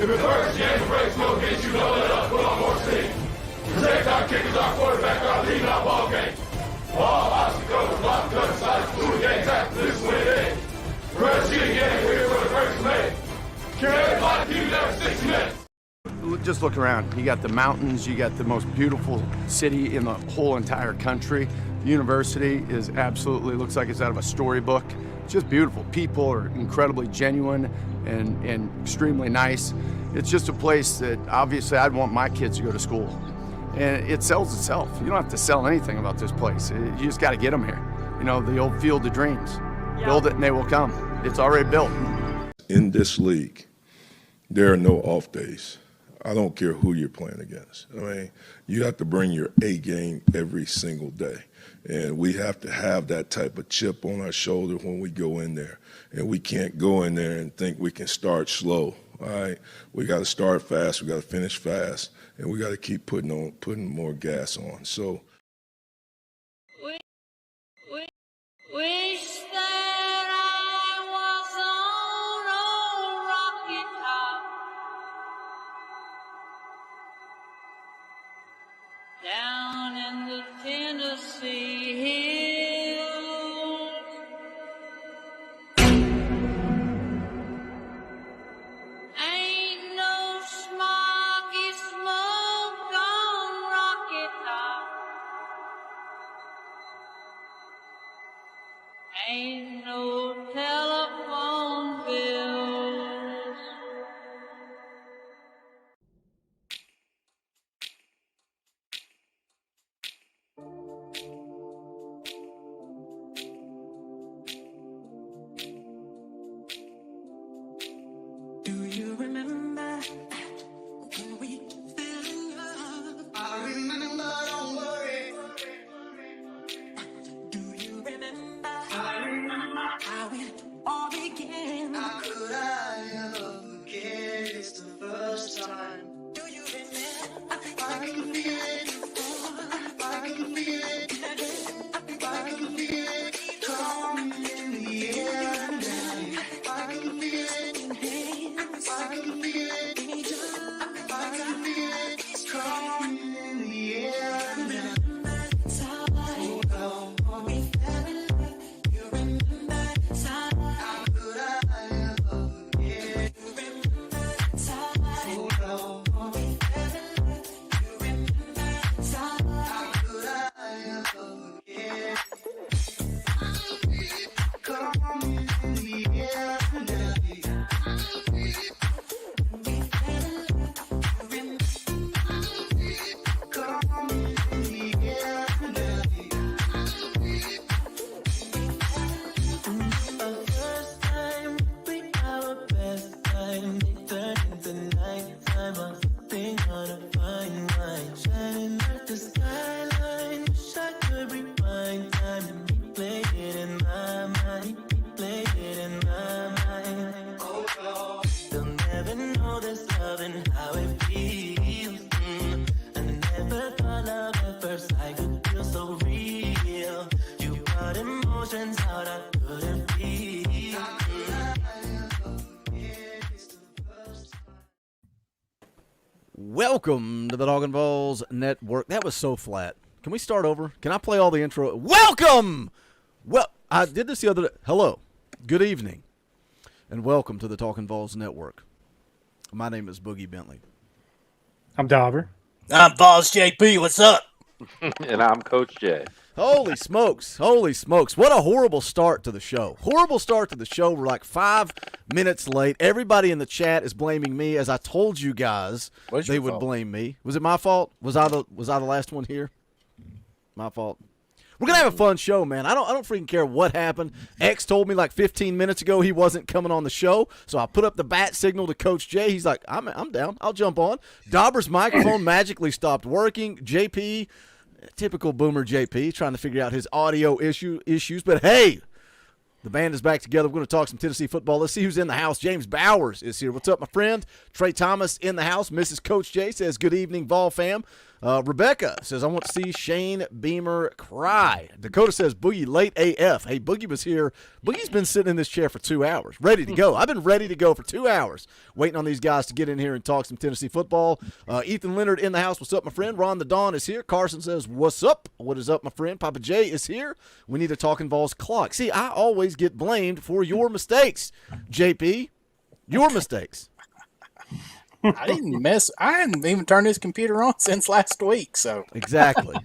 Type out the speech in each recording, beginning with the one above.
If it hurts, you ain't afraid, smoke against you, don't let up, put on more steam. Protect our kickers, our quarterback, our lead, our ball game. All obstacles, block, cut, sides, blue games after this win it. First shooting game, we're for the first man. Carry a lot of people there for 6 minutes. Just look around. You got the mountains, you got the most beautiful city in the whole entire country. The university is absolutely, looks like it's out of a storybook. It's just beautiful. People are incredibly genuine and extremely nice. It's just a place that obviously I'd want my kids to go to school. And it sells itself. You don't have to sell anything about this place. You just got to get them here. You know, the old field of dreams. Yeah. Build it and they will come. It's already built. In this league, there are no off days. I don't care who you're playing against. I mean, you have to bring your A game every single day. And we have to have that type of chip on our shoulder when we go in there. And we can't go in there and think we can start slow. All right? We got to start fast, we got to finish fast, and we got to keep putting more gas on. So wish that I was on a rocket top down in the Tennessee hills. Ain't no smoggy smoke on rocket top. Ain't no telephone bills. Do you remember when we fell in love? I remember, don't worry. Do you remember? I remember how it all began. How could I ever forget? It's the first time. Do you remember? I can feel it. I can feel it. I can feel it coming in the air now. I can feel it. I can feel it. I can feel it. It's coming in the air now. Hold on, we fell in love. You remember time? How could I ever forget? You remember time? Hold on, we fell in love. You remember time? How could I ever forget? Coming in the air now. Welcome to the Talkin VAWLS Network. That was so flat. Can we start over? Can I play all the intro? Welcome! Well, I did this the other day. Hello. Good evening. And welcome to the Talkin VAWLS Network. My name is Boogie Bentley. I'm Dauber. I'm Boss JP. What's up? And I'm Coach J. Holy smokes. Holy smokes. What a horrible start to the show. Horrible start to the show. We're like 5 minutes late. Everybody in the chat is blaming me. As I told you guys, they would blame me. Was it my fault? Was I the last one here? My fault. We're going to have a fun show, man. I don't freaking care what happened. X told me like 15 minutes ago he wasn't coming on the show, so I put up the bat signal to Coach J. He's like, I'm down. I'll jump on. Dauber's microphone magically stopped working. JP, typical boomer JP, trying to figure out his audio issues. But, hey, the band is back together. We're going to talk some Tennessee football. Let's see who's in the house. James Bowers is here. What's up, my friend? Trey Thomas in the house. Mrs. Coach J says, good evening, Vol fam. Rebecca says, I want to see Shane Beamer cry. Dakota says, Boogie late AF. Hey, Boogie was here. Boogie's been sitting in this chair for 2 hours, ready to go. I've been ready to go for 2 hours, waiting on these guys to get in here and talk some Tennessee football. Ethan Leonard in the house. What's up, my friend? Ron the Dawn is here. Carson says, what's up? What is up, my friend? Papa J is here. We need a Talkin VAWLS clock. See, I always get blamed for your mistakes, JP. Your mistakes. I hadn't even turned this computer on since last week. So exactly.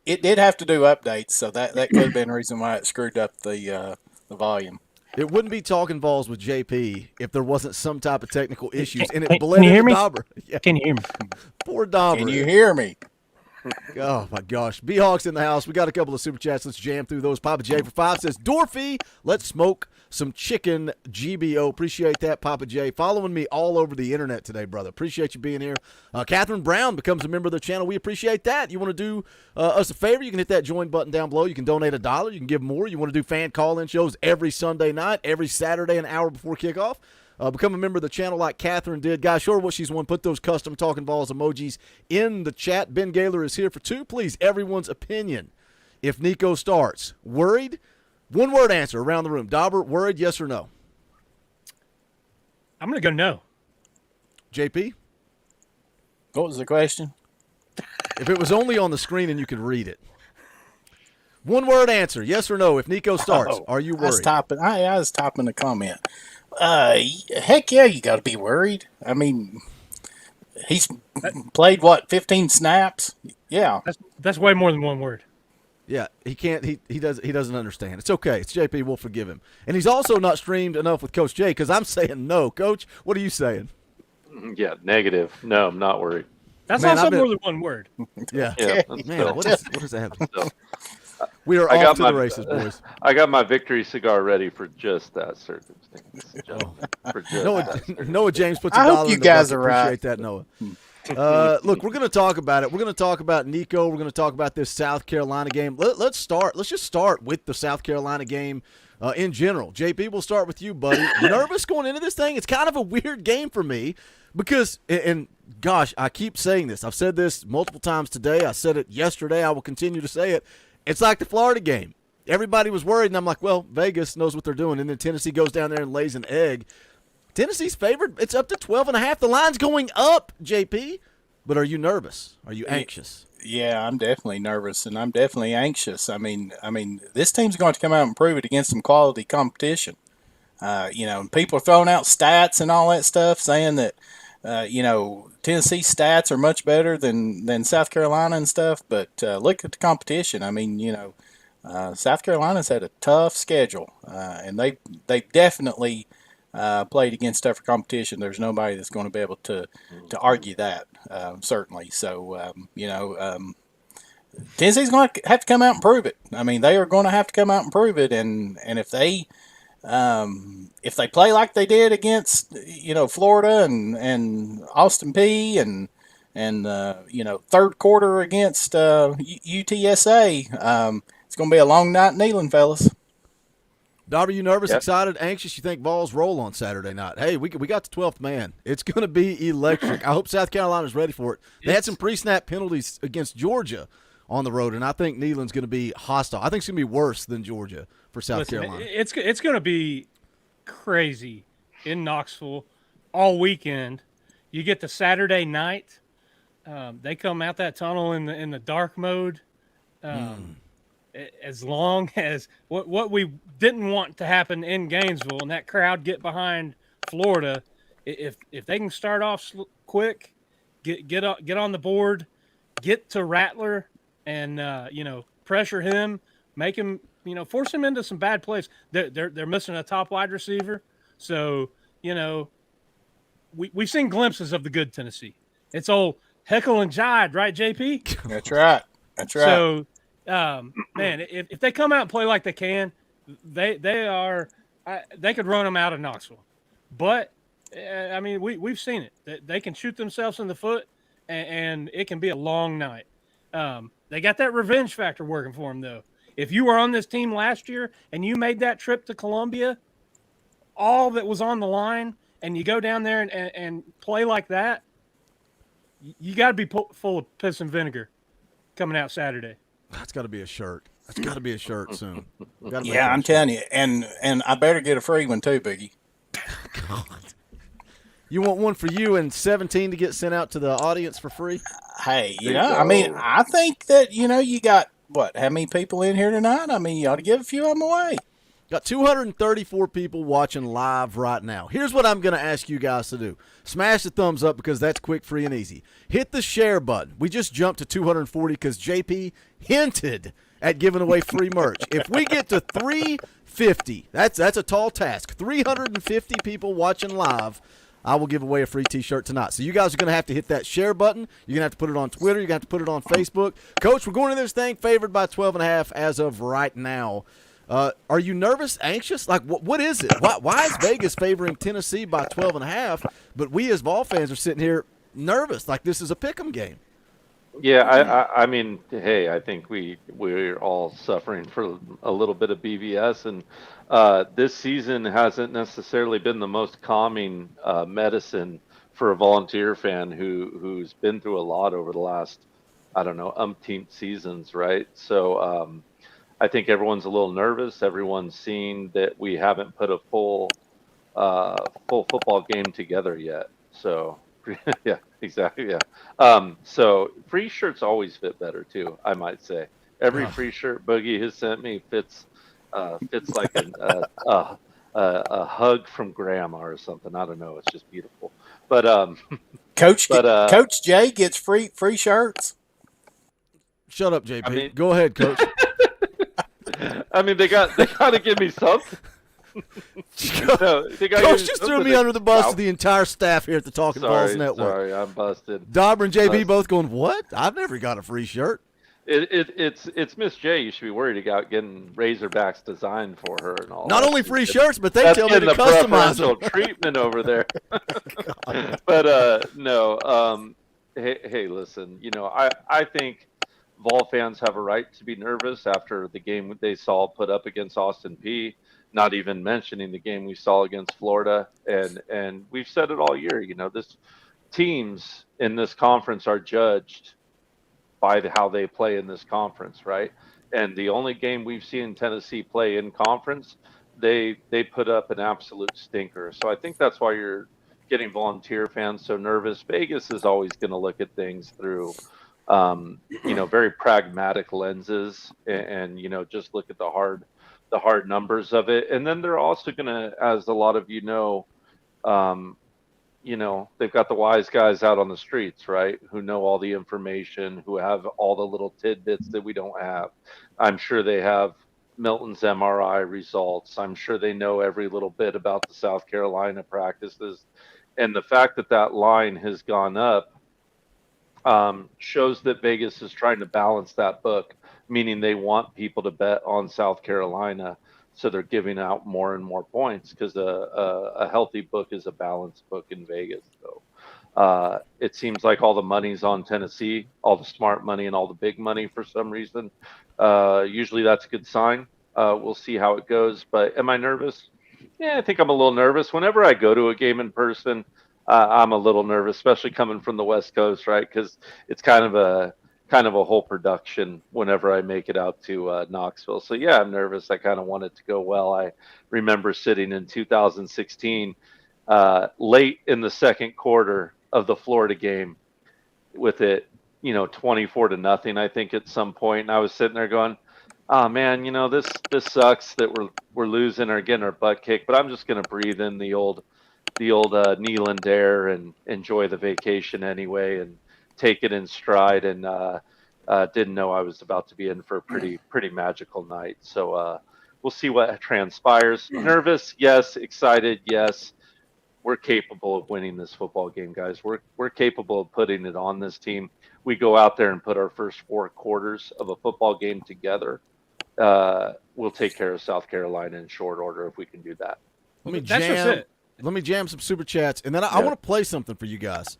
It did have to do updates, so that could have been the reason why it screwed up the volume. It wouldn't be Talkin VAWLS with JP if there wasn't some type of technical issues, and it Can bled you hear into me? Dauber. Yeah. Can you hear me? Poor Dauber. Can you hear me? Oh, my gosh. B-Hawks in the house. We got a couple of super chats. Let's jam through those. Papa J for 5 says, Dorfy, let's smoke some chicken GBO. Appreciate that, Papa J. Following me all over the internet today, brother. Appreciate you being here. Catherine Brown becomes a member of the channel. We appreciate that. You want to do us a favor, you can hit that join button down below. You can donate $1. You can give more. You want to do fan call-in shows every Sunday night, every Saturday, an hour before kickoff. Become a member of the channel like Catherine did. Guys, show her what she's won. Put those custom Talkin VAWLS emojis in the chat. Ben Gaylor is here for 2. Please, everyone's opinion. If Nico starts, worried? One-word answer around the room. Dauber, worried, yes or no? I'm going to go no. JP? What was the question? If it was only on the screen and you could read it. One-word answer, yes or no. If Nico starts, are you worried? I was typing the comment. Heck yeah, you got to be worried. I mean, he's played, 15 snaps? Yeah. That's way more than one word. Yeah, he can't. He doesn't understand. It's okay. It's JP. We'll forgive him. And he's also not streamed enough with Coach J because I'm saying no. Coach, what are you saying? Yeah, negative. No, I'm not worried. That's also more than one word. Yeah. Yeah. Man, what does that happen? We are off to the races, boys. I got my victory cigar ready for just that circumstance. For just Noah James puts I $1 hope you in the guys bucket. are right. Appreciate that, Noah. Look, we're going to talk about it. We're going to talk about Nico. We're going to talk about this South Carolina game. Let's just start with the South Carolina game in general. JP, we'll start with you, buddy. Nervous going into this thing? It's kind of a weird game for me because, and gosh, I keep saying this. I've said this multiple times today. I said it yesterday. I will continue to say it. It's like the Florida game. Everybody was worried, and I'm like, well, Vegas knows what they're doing. And then Tennessee goes down there and lays an egg. Tennessee's favored. It's up to 12.5. The line's going up, JP. But are you nervous? Are you anxious? Yeah, I'm definitely nervous, and I'm definitely anxious. I mean, this team's going to come out and prove it against some quality competition. And people are throwing out stats and all that stuff, saying that, Tennessee stats are much better than South Carolina and stuff. But look at the competition. I mean, South Carolina's had a tough schedule, and they definitely played against tougher competition. There's nobody that's going to be able to argue that, certainly. So, Tennessee's going to have to come out and prove it. I mean, they are going to have to come out and prove it. And if they play like they did against, Florida and Austin Peay and third quarter against UTSA, it's going to be a long night in Neyland, fellas. Dauber, you nervous, excited, anxious? You think Vols roll on Saturday night? Hey, we got the 12th man. It's going to be electric. I hope South Carolina's ready for it. They had some pre-snap penalties against Georgia on the road, and I think Neyland's going to be hostile. I think it's going to be worse than Georgia for South Carolina. It's going to be crazy in Knoxville all weekend. You get to Saturday night. They come out that tunnel in the dark mode. As long as what we didn't want to happen in Gainesville and that crowd get behind Florida, if they can start off quick, get on the board, get to Rattler and pressure him, make him force him into some bad plays. They're missing a top wide receiver, so we've seen glimpses of the good Tennessee. It's old heckle and jive, right, JP? That's right. So. Man, if they come out and play like they can, they could run them out of Knoxville. But we've seen it. They can shoot themselves in the foot, and it can be a long night. They got that revenge factor working for them, though. If you were on this team last year and you made that trip to Columbia, all that was on the line, and you go down there and play like that, You got to be full of piss and vinegar coming out Saturday. That's got to be a shirt. That's got to be a shirt soon. Gotta make Yeah, that I'm shirt. telling you, and I better get a free one too, Biggie. God. You want one for you and 17 to get sent out to the audience for free? Hey, There yeah, you I mean, go. I think that you got what? How many people in here tonight? I mean, you ought to give a few of them away. Got 234 people watching live right now. Here's what I'm going to ask you guys to do. Smash the thumbs up because that's quick, free, and easy. Hit the share button. We just jumped to 240 because JP hinted at giving away free merch. If we get to 350, that's a tall task. 350 people watching live, I will give away a free T-shirt tonight. So you guys are going to have to hit that share button. You're going to have to put it on Twitter. You're going to have to put it on Facebook. Coach, we're going to this thing favored by 12.5 as of right now. Are you nervous, anxious? Like, what is it? Why is Vegas favoring Tennessee by 12.5, but we as Vol fans are sitting here nervous like this is a pick'em game? Yeah, I mean, hey, I think we're all suffering for a little bit of BVS, and this season hasn't necessarily been the most calming medicine for a Volunteer fan who's been through a lot over the last, I don't know, umpteenth seasons, right? So I think everyone's a little nervous. Everyone's seeing that we haven't put a full football game together yet. So yeah, exactly. Yeah. So free shirts always fit better too, I might say. Every free shirt Boogie has sent me fits like a hug from grandma or something. I don't know. It's just beautiful. But Coach Jay gets free shirts. Shut up, JP. I mean, go ahead, Coach. I mean, they got to give me something. No, Coach just threw me under the bus of the entire staff here at the Talkin VAWLS Network. Sorry, I'm busted. Dauber and JB both going, what? I've never got a free shirt. It's Miss J. You should be worried about getting Razorbacks designed for her and all. Not that. only free shirts, but they tell me to customize them. Treatment over there. But no. Hey, listen. I think Vol fans have a right to be nervous after the game they saw put up against Austin Peay. Not even mentioning the game we saw against Florida, and we've said it all year. This teams in this conference are judged by how they play in this conference, right? And the only game we've seen Tennessee play in conference, they put up an absolute stinker. So I think that's why you're getting Volunteer fans so nervous. Vegas is always going to look at things through, very pragmatic lenses, and just look at the hard numbers of it. And then they're also going to, as a lot of they've got the wise guys out on the streets, right? Who know all the information, who have all the little tidbits that we don't have. I'm sure they have Milton's MRI results. I'm sure they know every little bit about the South Carolina practices. And the fact that line has gone up shows that Vegas is trying to balance that book, meaning they want people to bet on South Carolina, so they're giving out more and more points because a healthy book is a balanced book in Vegas. So it seems like all the money's on Tennessee, all the smart money and all the big money for some reason. Usually that's a good sign. We'll see how it goes. But am I nervous? Yeah, I think I'm a little nervous. Whenever I go to a game in person, I'm a little nervous, especially coming from the West Coast, right? Because it's kind of a whole production whenever I make it out to Knoxville. So yeah, I'm nervous. I kind of want it to go well. I remember sitting in 2016, late in the second quarter of the Florida game, with it, 24-0, I think at some point, and I was sitting there going, "Oh man, this sucks that we're losing or getting our butt kicked, but I'm just gonna breathe in the old Neyland air and enjoy the vacation anyway, and take it in stride." And didn't know I was about to be in for a pretty magical night. So we'll see what transpires. Nervous, yes. Excited, yes. We're capable of winning this football game, guys. We're capable of putting it on this team. We go out there and put our first 4 quarters of a football game together. We'll take care of South Carolina in short order if we can do that. Let me jam some super chats, and then I want to play something for you guys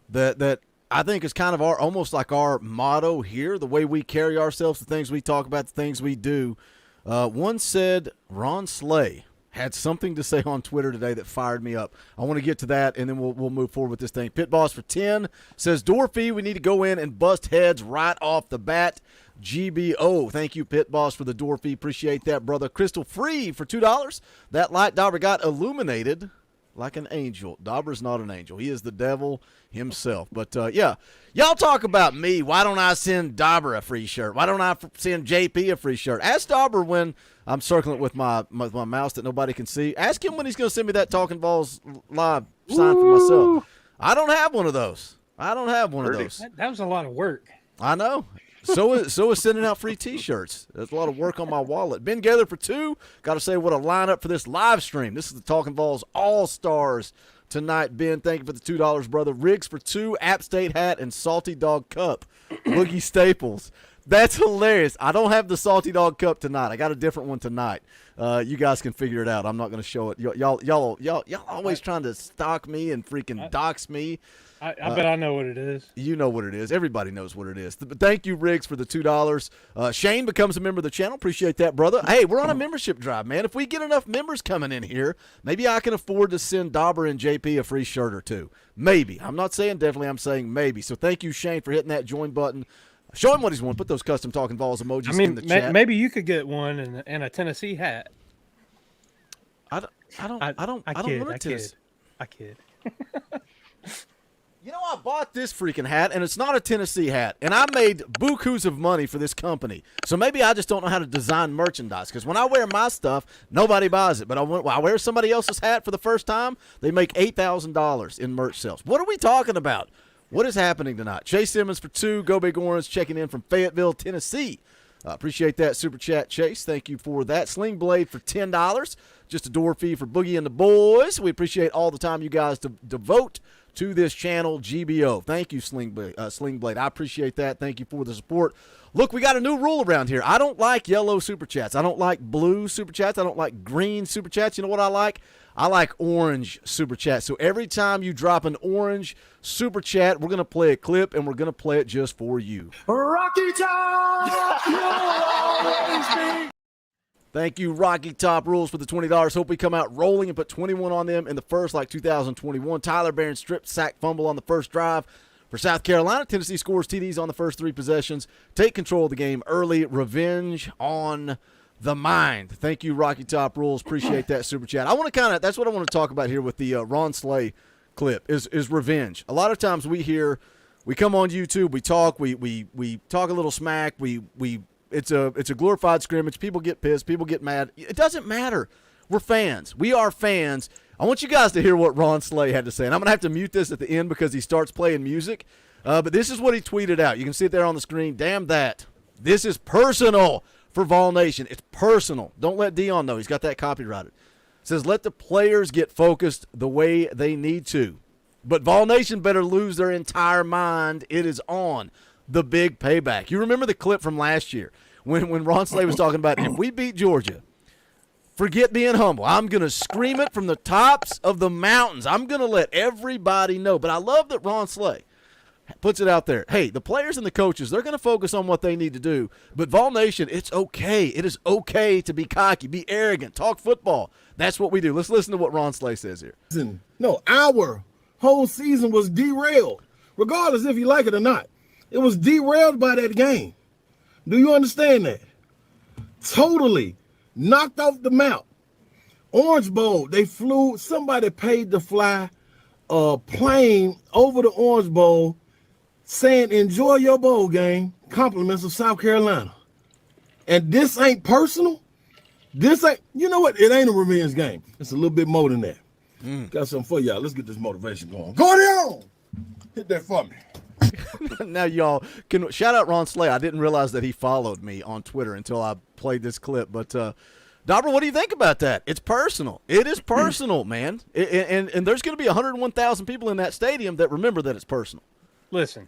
that I think is kind of almost like our motto here, the way we carry ourselves, the things we talk about, the things we do. One said, Ron Slay had something to say on Twitter today that fired me up. I want to get to that, and then we'll move forward with this thing. Pit Boss for 10 says, Dorothy, we need to go in and bust heads right off the bat. GBO. Thank you, Pit Boss, for the Dorothy. Appreciate that, brother. Crystal Free for $2. That light Dauber got illuminated like an angel. Dauber's not an angel. He is the devil himself. But, yeah, y'all talk about me. Why don't I send Dauber a free shirt? Why don't I send JP a free shirt? Ask Dauber when I'm circling it with my mouse that nobody can see. Ask him when he's going to send me that Talkin VAWLS live sign for myself. I don't have one of those. I don't have one of those. That was a lot of work. I know. So is sending out free T-shirts. There's a lot of work on my wallet. Ben Gaither for 2. Got to say what a lineup for this live stream. This is the Talkin VAWLS All-Stars tonight. Ben, thank you for the $2, brother. Riggs for 2, App State hat, and Salty Dog Cup. Boogie Staples. That's hilarious. I don't have the Salty Dog Cup tonight. I got a different one tonight. You guys can figure it out. I'm not going to show it. Y'all always trying to stalk me and freaking dox me. I bet I know what it is. You know what it is. Everybody knows what it is. But thank you, Riggs, for the $2. Shane becomes a member of the channel. Appreciate that, brother. Hey, we're on a membership drive, man. If we get enough members coming in here, maybe I can afford to send Dauber and JP a free shirt or two. Maybe. I'm not saying definitely. I'm saying maybe. So thank you, Shane, for hitting that join button. Show him what he's won. Put those custom Talkin VAWLS emojis in the chat. Maybe you could get one and a Tennessee hat. I don't want a Tennessee. I kid. You know, I bought this freaking hat, and it's not a Tennessee hat, and I made bukus of money for this company. So maybe I just don't know how to design merchandise, because when I wear my stuff, nobody buys it. But I wear somebody else's hat for the first time, they make $8,000 in merch sales. What are we talking about? What is happening tonight? Chase Simmons for 2, Go Big Orange checking in from Fayetteville, Tennessee. Appreciate that super chat, Chase. Thank you for that. Sling Blade for $10. Just a door fee for Boogie and the boys. We appreciate all the time you guys devote to this channel, GBO. Thank you, Sling Blade. I appreciate that. Thank you for the support. Look, we got a new rule around here. I don't like yellow super chats. I don't like blue super chats. I don't like green super chats. You know what I like? I like orange super chats. So every time you drop an orange super chat, we're going to play a clip, and we're going to play it just for you. Rocky Top, you'll always be. Thank you, Rocky Top Rules, for the $20. Hope we come out rolling and put 21 on them in the first, like 2021. Tyler Barron strip sack fumble on the first drive for South Carolina. Tennessee scores TDs on the first 3 possessions. Take control of the game early. Revenge on the mind. Thank you, Rocky Top Rules. Appreciate that super chat. I want to that's what I want to talk about here with the Ron Slay clip is revenge. A lot of times we come on YouTube, we talk, we talk a little smack, It's a glorified scrimmage. People get pissed. People get mad. It doesn't matter. We're fans. We are fans. I want you guys to hear what Ron Slay had to say. And I'm going to have to mute this at the end because he starts playing music. But this is what he tweeted out. You can see it there on the screen. Damn that. This is personal for Vol Nation. It's personal. Don't let Dion know. He's got that copyrighted. It says, let the players get focused the way they need to. But Vol Nation better lose their entire mind. It is on. The big payback. You remember the clip from last year when Ron Slay was talking about, if we beat Georgia, forget being humble. I'm going to scream it from the tops of the mountains. I'm going to let everybody know. But I love that Ron Slay puts it out there. Hey, the players and the coaches, they're going to focus on what they need to do. But Vol Nation, it's okay. It is okay to be cocky, be arrogant, talk football. That's what we do. Let's listen to what Ron Slay says here. No, our whole season was derailed, regardless if you like it or not. It was derailed by that game. Do you understand that? Totally knocked off the map. Orange Bowl, they flew, somebody paid to fly a plane over the Orange Bowl saying, enjoy your bowl game, compliments of South Carolina. And this ain't personal. This ain't, you know what? It ain't a revenge game. It's a little bit more than that. Got something for y'all. Let's get this motivation going. Go on! Hit that for me. Now, y'all can shout out Ron Slay. I didn't realize that he followed me on Twitter until I played this clip. But, Dauber, what do you think about that? It's personal. It is personal, man. And there's going to be 101,000 people in that stadium that remember that it's personal. Listen,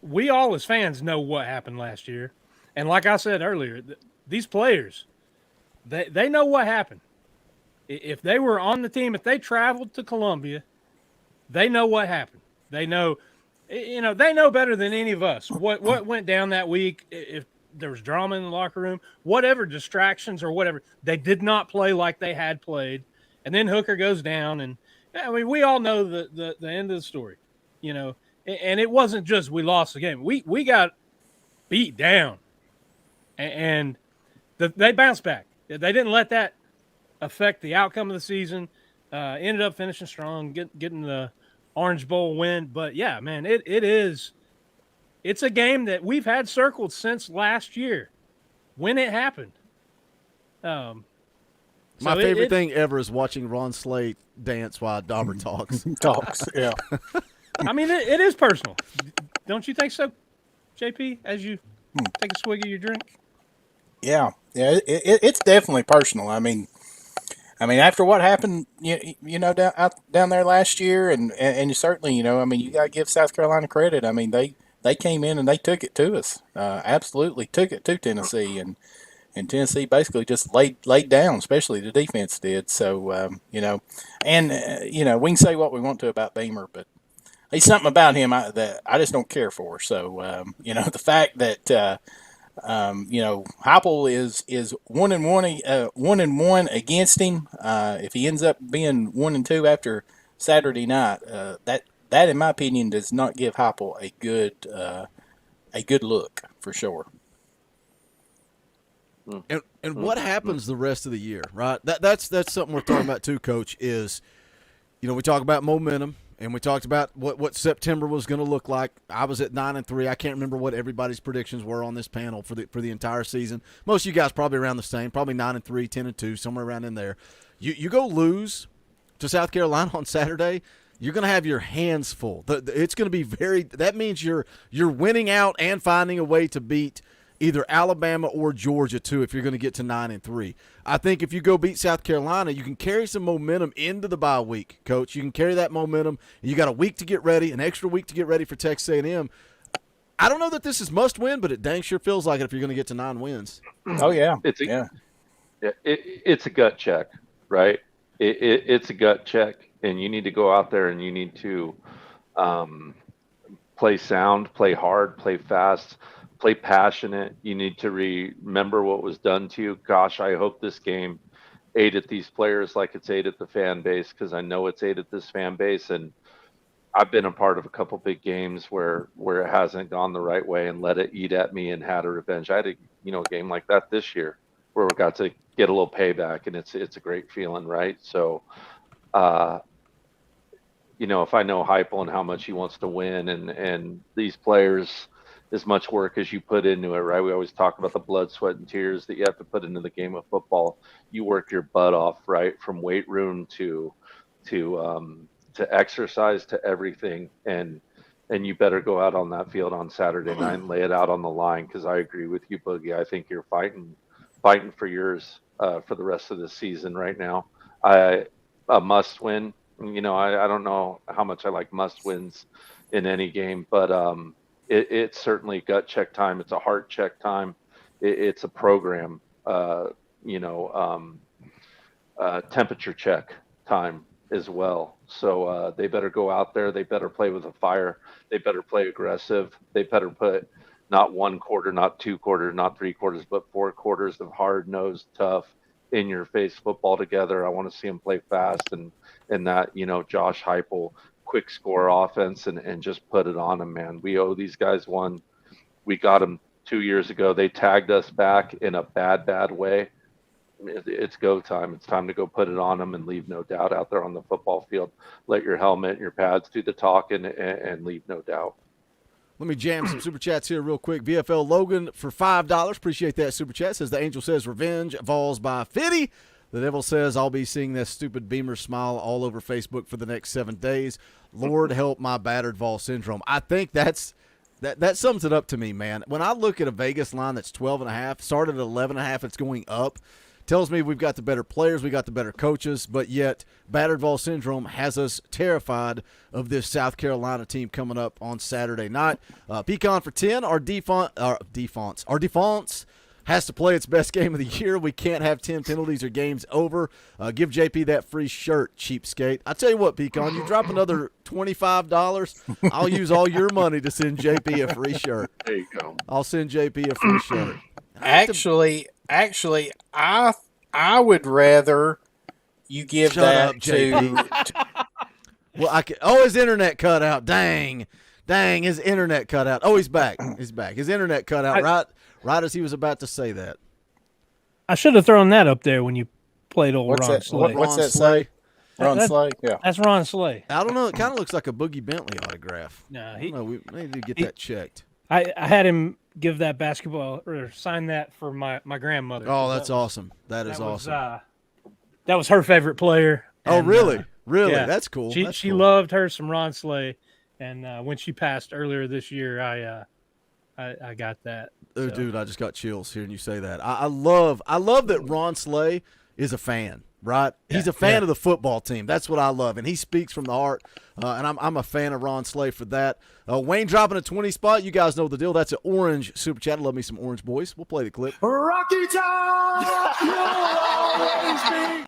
we all as fans know what happened last year. And like I said earlier, these players, they know what happened. If they were on the team, if they traveled to Columbia, they know what happened. They know, they know better than any of us what went down that week. If there was drama in the locker room, whatever distractions or whatever. They did not play like they had played. And then Hooker goes down, and I mean, we all know the end of the story, you know. And it wasn't just we lost the game. We got beat down, and they bounced back. They didn't let that affect the outcome of the season. Ended up finishing strong, getting the Orange Bowl win. But yeah, man, it's a game that we've had circled since last year when it happened. My favorite thing ever is watching Ron Slate dance while Dauber talks. Yeah. I mean, it is personal. Don't you think so, JP, as you take a swig of your drink? Yeah. It's definitely personal. I mean, after what happened, you know, down there last year, and you certainly, you know, I mean, you got to give South Carolina credit. I mean, they came in and they took it to us. Absolutely took it to Tennessee, and Tennessee basically just laid down, especially the defense did. So, you know, and you know, we can say what we want to about Beamer, but he's something about him that I just don't care for. So, you know, the fact that you know, Heupel is 1-1 against him. If he ends up being 1-2 after Saturday night, that in my opinion does not give Heupel a good look for sure. And what happens the rest of the year, right? That's something we're talking about too, Coach. Is, you know, we talk about momentum. And we talked about what September was going to look like. I was at 9-3. I can't remember what everybody's predictions were on this panel for the entire season. Most of you guys probably around the same, probably 9-3, 10-2, somewhere around in there. You go lose to South Carolina on Saturday, you're going to have your hands full. It's going to be that means you're winning out and finding a way to beat either Alabama or Georgia too if you're going to get to 9-3. I think if you go beat South Carolina, you can carry some momentum into the bye week, Coach. You can carry that momentum. You got a week to get ready, an extra week to get ready for Texas A&M. I don't know that this is must win, but it dang sure feels like it if you're going to get to 9 wins. Oh yeah, it's a gut check, right? It's a gut check, and you need to go out there and you need to play sound, play hard, play fast. Play passionate. You need to remember what was done to you. Gosh, I hope this game ate at these players like it's ate at the fan base, because I know it's ate at this fan base. And I've been a part of a couple big games where it hasn't gone the right way and let it eat at me and had a revenge. I had a game like that this year where we got to get a little payback, and it's a great feeling, right? So, you know, if I know Heupel and how much he wants to win, and these players, as much work as you put into it, right? We always talk about the blood, sweat, and tears that you have to put into the game of football. You work your butt off, right? From weight room to exercise to everything, and you better go out on that field on Saturday night and lay it out on the line. Because I agree with you, Boogie. I think you're fighting for yours for the rest of the season right now. A must win. You know, I don't know how much I like must wins in any game, but it's certainly gut check time. It's a heart check time. It's a program, temperature check time as well. So they better go out there. They better play with a fire. They better play aggressive. They better put not 1 quarter, not 2 quarters, not 3 quarters, but 4 quarters of hard-nosed, tough, in-your-face football together. I want to see them play fast and that, you know, Josh Heupel quick score offense and just put it on them, man. We owe these guys one. We got them 2 years ago. They tagged us back in a bad way. It's go time. It's time to go put it on them and leave no doubt out there on the football field. Let your helmet and your pads do the talking and leave no doubt. Let me jam some super chats here real quick. VFL Logan for $5. Appreciate that super chat. Says the Angel says revenge Vols by 50. The Devil says, I'll be seeing that stupid Beamer smile all over Facebook for the next 7 days. Lord help my battered Vol syndrome. I think that sums it up to me, man. When I look at a Vegas line that's 12.5, started at 11.5, it's going up. Tells me we've got the better players, we got the better coaches, but yet battered Vol syndrome has us terrified of this South Carolina team coming up on Saturday night. Pecan for 10, our defense has to play its best game of the year. We can't have 10 penalties or games over. Give JP that free shirt, cheapskate. I tell you what, Pecan, you drop another $25, I'll use all your money to send JP a free shirt. There you go. I'll send JP a free shirt. Actually, I would rather you give Shut that up, JP. Well, his internet cut out. Dang, his internet cut out. Oh, he's back. He's back. His internet cut out right as he was about to say that. I should have thrown that up there when you played old Ron Slay. What's that say? Ron Slay? Yeah. That's Ron Slay. I don't know. It kind of looks like a Boogie Bentley autograph. No, we need to get that checked. I had him give that basketball or sign that for my grandmother. Oh, that's awesome. That is awesome. That was her favorite player. Oh, and, really? Really? Yeah. That's cool. She loved her some Ron Slay, and when she passed earlier this year, I got that. Oh, dude, I just got chills hearing you say that. I love that Ron Slay is a fan, right? He's a fan of the football team. That's what I love, and he speaks from the heart. And I'm a fan of Ron Slay for that. Wayne dropping a 20 spot. You guys know the deal. That's an orange super chat. I love me some orange boys. We'll play the clip. Rocky Top, you'll always be.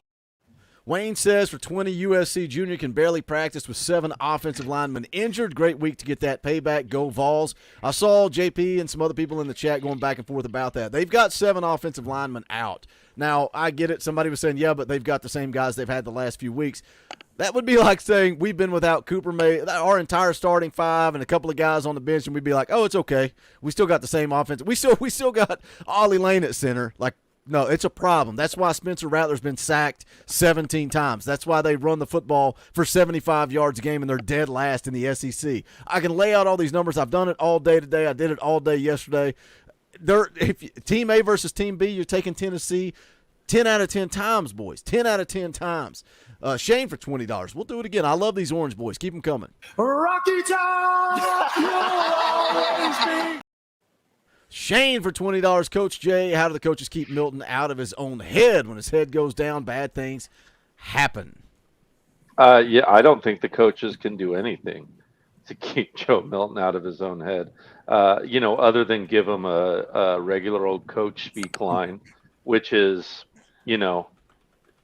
Wayne says for 20, USC junior can barely practice with 7 offensive linemen injured. Great week to get that payback. Go Vols. I saw JP and some other people in the chat going back and forth about that. They've got 7 offensive linemen out. Now, I get it. Somebody was saying, yeah, but they've got the same guys they've had the last few weeks. That would be like saying we've been without Cooper May, our entire starting 5 and a couple of guys on the bench, and we'd be like, oh, it's okay. We still got the same offense. We still got Ollie Lane at center. Like, no, it's a problem. That's why Spencer Rattler's been sacked 17 times. That's why they run the football for 75 yards a game, and they're dead last in the SEC. I can lay out all these numbers. I've done it all day today. I did it all day yesterday. Team A versus Team B, you're taking Tennessee 10 out of 10 times, boys. 10 out of 10 times. Shane for $20. We'll do it again. I love these orange boys. Keep them coming. Rocky Top, you'll always be. Shane for $20. Coach Jay, how do the coaches keep Milton out of his own head? When his head goes down, bad things happen. Yeah, I don't think the coaches can do anything to keep Joe Milton out of his own head. Other than give him a regular old coach speak line, which is,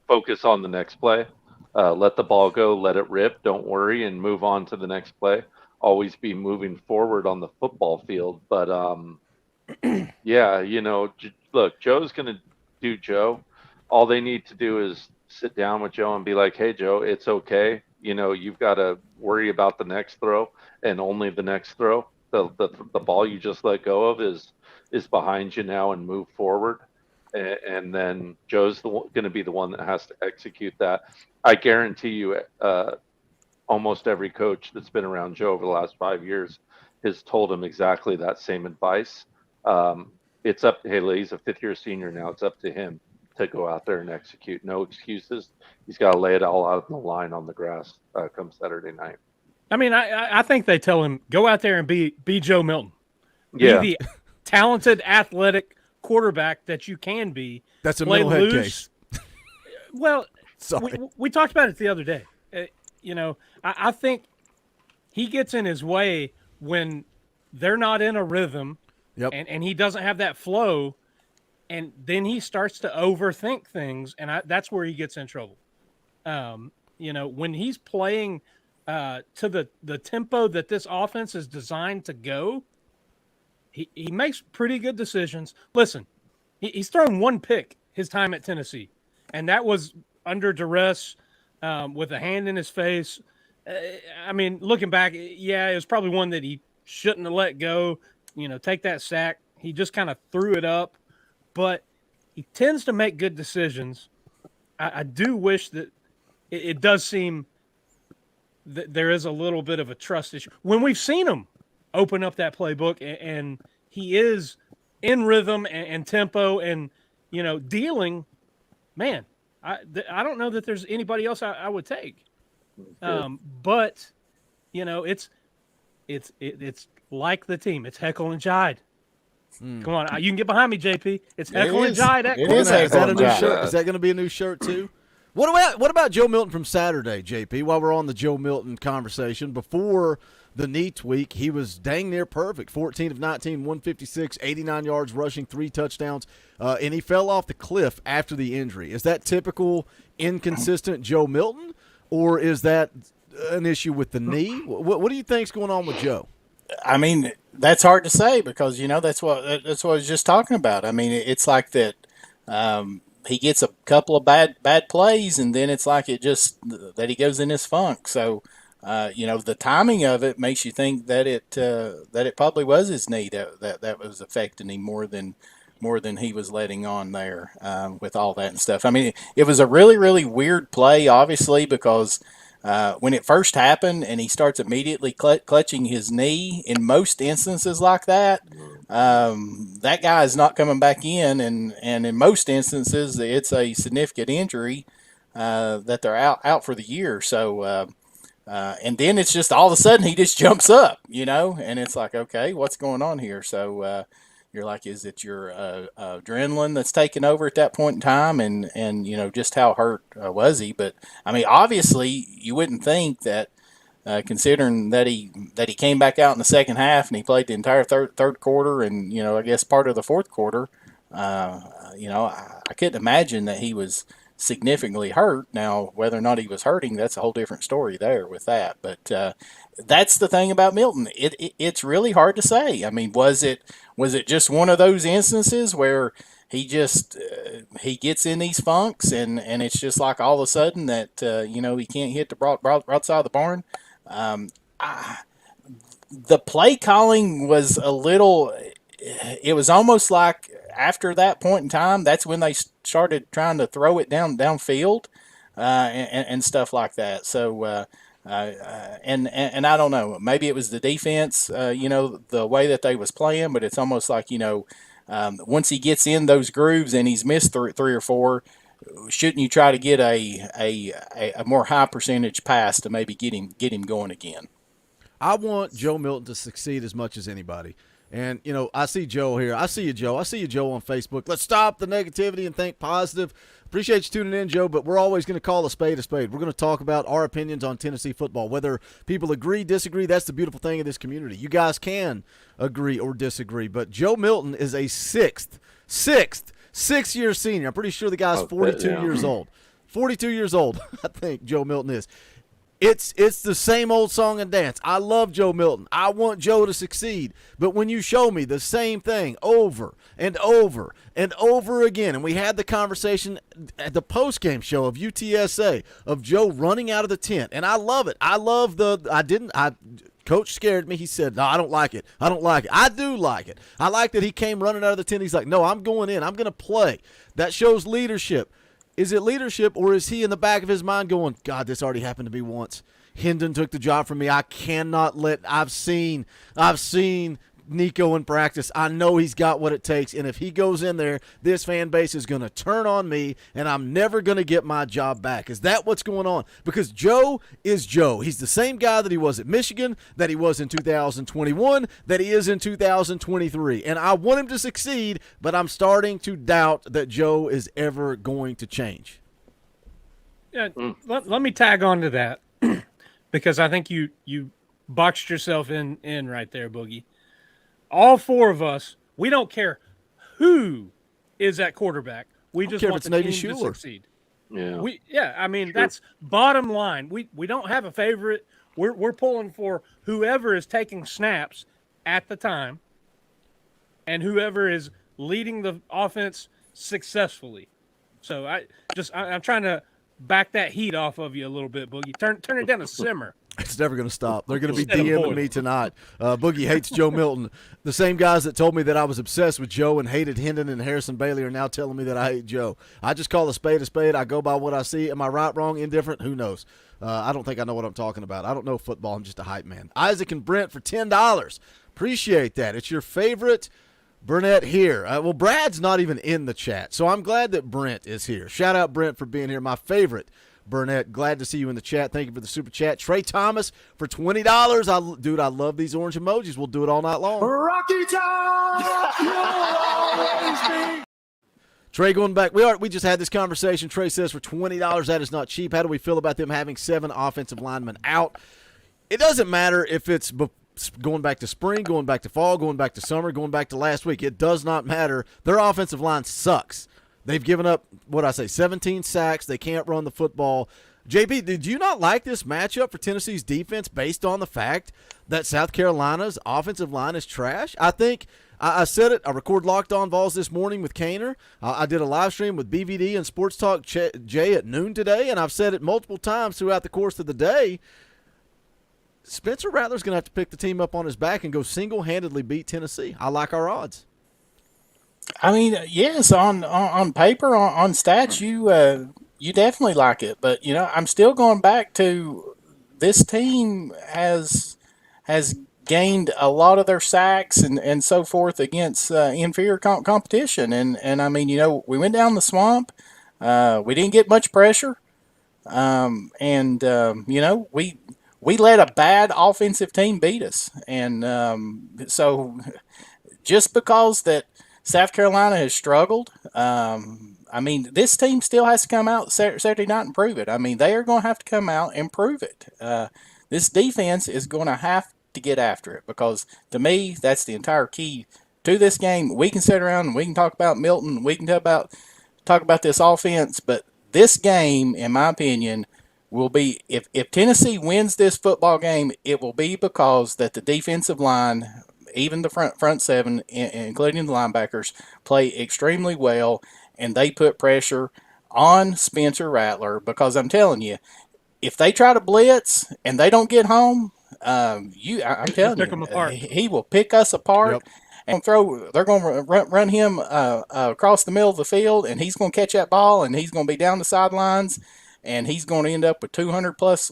focus on the next play. Let the ball go, let it rip, don't worry, and move on to the next play. Always be moving forward on the football field. But, look, Joe's going to do Joe. All they need to do is sit down with Joe and be like, hey, Joe, it's okay. You've got to worry about the next throw and only the next throw. The ball you just let go of is behind you now, and move forward. And then Joe's going to be the one that has to execute that. I guarantee you almost every coach that's been around Joe over the last 5 years has told him exactly that same advice. It's up to Haley. He's a 5th-year senior now. It's up to him to go out there and execute. No excuses. He's got to lay it all out on the line on the grass come Saturday night. I mean, I think they tell him, go out there and be Joe Milton. Yeah. Be the talented, athletic quarterback that you can be. That's a mental head case. Well, sorry. We talked about it the other day. I think he gets in his way when they're not in a rhythm. Yep. And he doesn't have that flow, and then he starts to overthink things, and that's where he gets in trouble. When he's playing to the tempo that this offense is designed to go, he makes pretty good decisions. Listen, he's thrown 1 pick his time at Tennessee, and that was under duress with a hand in his face. Looking back, it was probably one that he shouldn't have let go. Take that sack. He just kind of threw it up, but he tends to make good decisions. I do wish that it does seem that there is a little bit of a trust issue. When we've seen him open up that playbook and he is in rhythm and tempo and, dealing, man, I don't know that there's anybody else I would take. But, it's like the team. It's Heckle and Jide. Come on, you can get behind me, JP. It's Heckle and Jide. Is that a new shirt? Is that going to be a new shirt too? What about Joe Milton from Saturday, JP? While we're on the Joe Milton conversation, before the knee tweak, he was dang near perfect. 14 of 19, 156, 89 yards rushing, 3 touchdowns, and he fell off the cliff after the injury. Is that typical inconsistent Joe Milton, or is that an issue with the knee? What do you think's going on with Joe? I mean, that's hard to say because, that's what I was just talking about. I mean, it's like that he gets a couple of bad plays, and then it's like that he goes in this funk. So, the timing of it makes you think that it probably was his knee that was affecting him more than he was letting on there with all that and stuff. I mean, it was a really, really weird play, obviously, because when it first happened and he starts immediately clutching his knee, in most instances like that, that guy is not coming back in. And in most instances, it's a significant injury that they're out for the year. So, and then it's just all of a sudden he just jumps up, and it's like, okay, what's going on here? So you're like, is it your adrenaline that's taking over at that point in time? And just how hurt was he? But I mean, obviously you wouldn't think that considering that he came back out in the second half and he played the entire third quarter and, I guess part of the fourth quarter, I couldn't imagine that he was significantly hurt. Now, whether or not he was hurting, that's a whole different story there with that. But that's the thing about Milton. It's really hard to say. I mean, was it just one of those instances where he just he gets in these funks and it's just like all of a sudden that he can't hit the broadside of the barn? The play calling was a little. It was almost like after that point in time, that's when they started trying to throw it downfield and stuff like that. So, and I don't know, maybe it was the defense, the way that they was playing, but it's almost like, once he gets in those grooves and he's missed three or four, shouldn't you try to get a more high percentage pass to maybe get him going again? I want Joe Milton to succeed as much as anybody. And, I see Joe here. I see you, Joe. I see you, Joe, on Facebook. Let's stop the negativity and think positive. Appreciate you tuning in, Joe, but we're always going to call a spade a spade. We're going to talk about our opinions on Tennessee football. Whether people agree, disagree, that's the beautiful thing in this community. You guys can agree or disagree, but Joe Milton is a six-year senior. I'm pretty sure the guy's 42 years old. 42 years old, I think Joe Milton is. It's the same old song and dance. I love Joe Milton. I want Joe to succeed. But when you show me the same thing over and over and over again, and we had the conversation at the postgame show of UTSA of Joe running out of the tent, and I love it. I love Coach scared me. He said, no, I don't like it. I don't like it. I do like it. I like that he came running out of the tent. He's like, no, I'm going in. I'm going to play. That shows leadership. Is it leadership, or is he in the back of his mind going, God, this already happened to me once. Hendon took the job from me. I cannot let – I've seen Nico in practice. I know he's got what it takes, and if he goes in there, this fan base is going to turn on me, and I'm never going to get my job back. Is that what's going on? Because Joe is Joe. He's the same guy that he was at Michigan, that he was in 2021, that he is in 2023, and I want him to succeed, but I'm starting to doubt that Joe is ever going to change. Yeah, let me tag on to that because I think you boxed yourself in right there, Boogie. All four of us, we don't care who is at quarterback. We just want the team to succeed. Yeah. I mean, that's bottom line. We don't have a favorite. We're pulling for whoever is taking snaps at the time and whoever is leading the offense successfully. So I'm trying to back that heat off of you a little bit, Boogie. Turn it down to simmer. It's never going to stop. They're going to be DMing me tonight. Boogie hates Joe Milton. The same guys that told me that I was obsessed with Joe and hated Hendon and Harrison Bailey are now telling me that I hate Joe. I just call a spade a spade. I go by what I see. Am I right, wrong, indifferent? Who knows? I don't think I know what I'm talking about. I don't know football. I'm just a hype man. Isaac and Brent for $10. Appreciate that. It's your favorite Burnett here. Well, Brad's not even in the chat, so I'm glad that Brent is here. Shout out, Brent, for being here. My favorite Burnett, glad to see you in the chat. Thank you for the super chat. Trey Thomas for $20. Dude, I love these orange emojis. We'll do it all night long. Rocky Top! You'll always be. Trey, going back, we just had this conversation. Trey says for $20, that is not cheap. How do we feel about them having 7 offensive linemen out? it doesn't matter if it's going back to spring, going back to fall, going back to summer, going back to last week. It does not matter. Their offensive line sucks. They've given up, 17 sacks. They can't run the football. JB, did you not like this matchup for Tennessee's defense based on the fact that South Carolina's offensive line is trash? I think I said it. I record Locked On Vols this morning with Kaner. I did a live stream with BVD and Sports Talk Jay at noon today, and I've said it multiple times throughout the course of the day. Spencer Rattler's going to have to pick the team up on his back and go single-handedly beat Tennessee. I like our odds. I mean, yes, on paper, on stats, you definitely like it, but I'm still going back to this team has gained a lot of their sacks and so forth against inferior competition, and I mean, we went down the swamp, we didn't get much pressure, and we let a bad offensive team beat us, and so just because that South Carolina has struggled. I mean, this team still has to come out Saturday night and prove it. I mean, they are going to have to come out and prove it. This defense is going to have to get after it because, to me, that's the entire key to this game. We can sit around and we can talk about Milton. We can talk about this offense, but this game, in my opinion, will be if Tennessee wins this football game, it will be because that the defensive line, even the front seven, including the linebackers, play extremely well, and they put pressure on Spencer Rattler because I'm telling you, if they try to blitz and they don't get home, I'm telling you, he will pick us apart. Yep. And they're going to run him across the middle of the field, and he's going to catch that ball, and he's going to be down the sidelines, and he's going to end up with 200 plus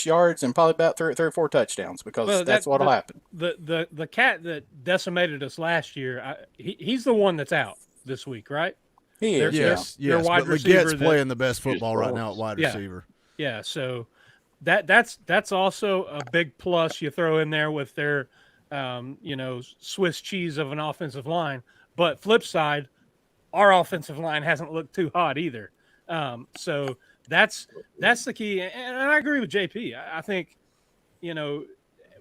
yards and probably about three or four touchdowns because that's what'll happen. The cat that decimated us last year, he's the one that's out this week, right? He is. Yes. But Leggette's playing the best football right now at wide receiver. Yeah. So that's also a big plus you throw in there with their Swiss cheese of an offensive line. But flip side, our offensive line hasn't looked too hot either. So that's the key. And I agree with JP. I think,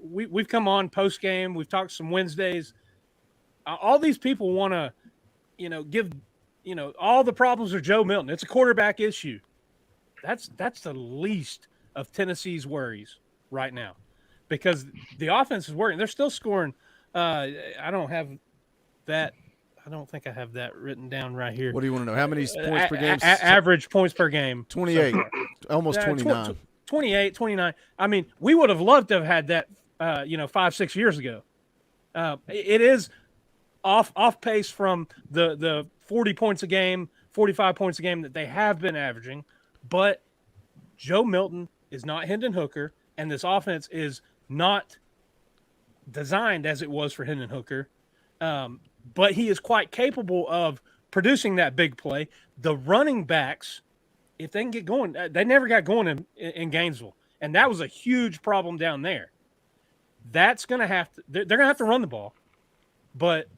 we've come on post game. We've talked some Wednesdays. All these people want to, give, all the problems are Joe Milton. It's a quarterback issue. That's the least of Tennessee's worries right now, because the offense is working. They're still scoring. I don't think I have that written down right here. What do you want to know? How many points per game? Average points per game. 28, almost 29. 28, 29. I mean, we would have loved to have had that, 5-6 years ago. It is off pace from the 40 points a game, 45 points a game that they have been averaging, but Joe Milton is not Hendon Hooker, and this offense is not designed as it was for Hendon Hooker. But he is quite capable of producing that big play. The running backs, if they can get going, they never got going in Gainesville, and that was a huge problem down there. That's going to have to – they're going to have to run the ball. But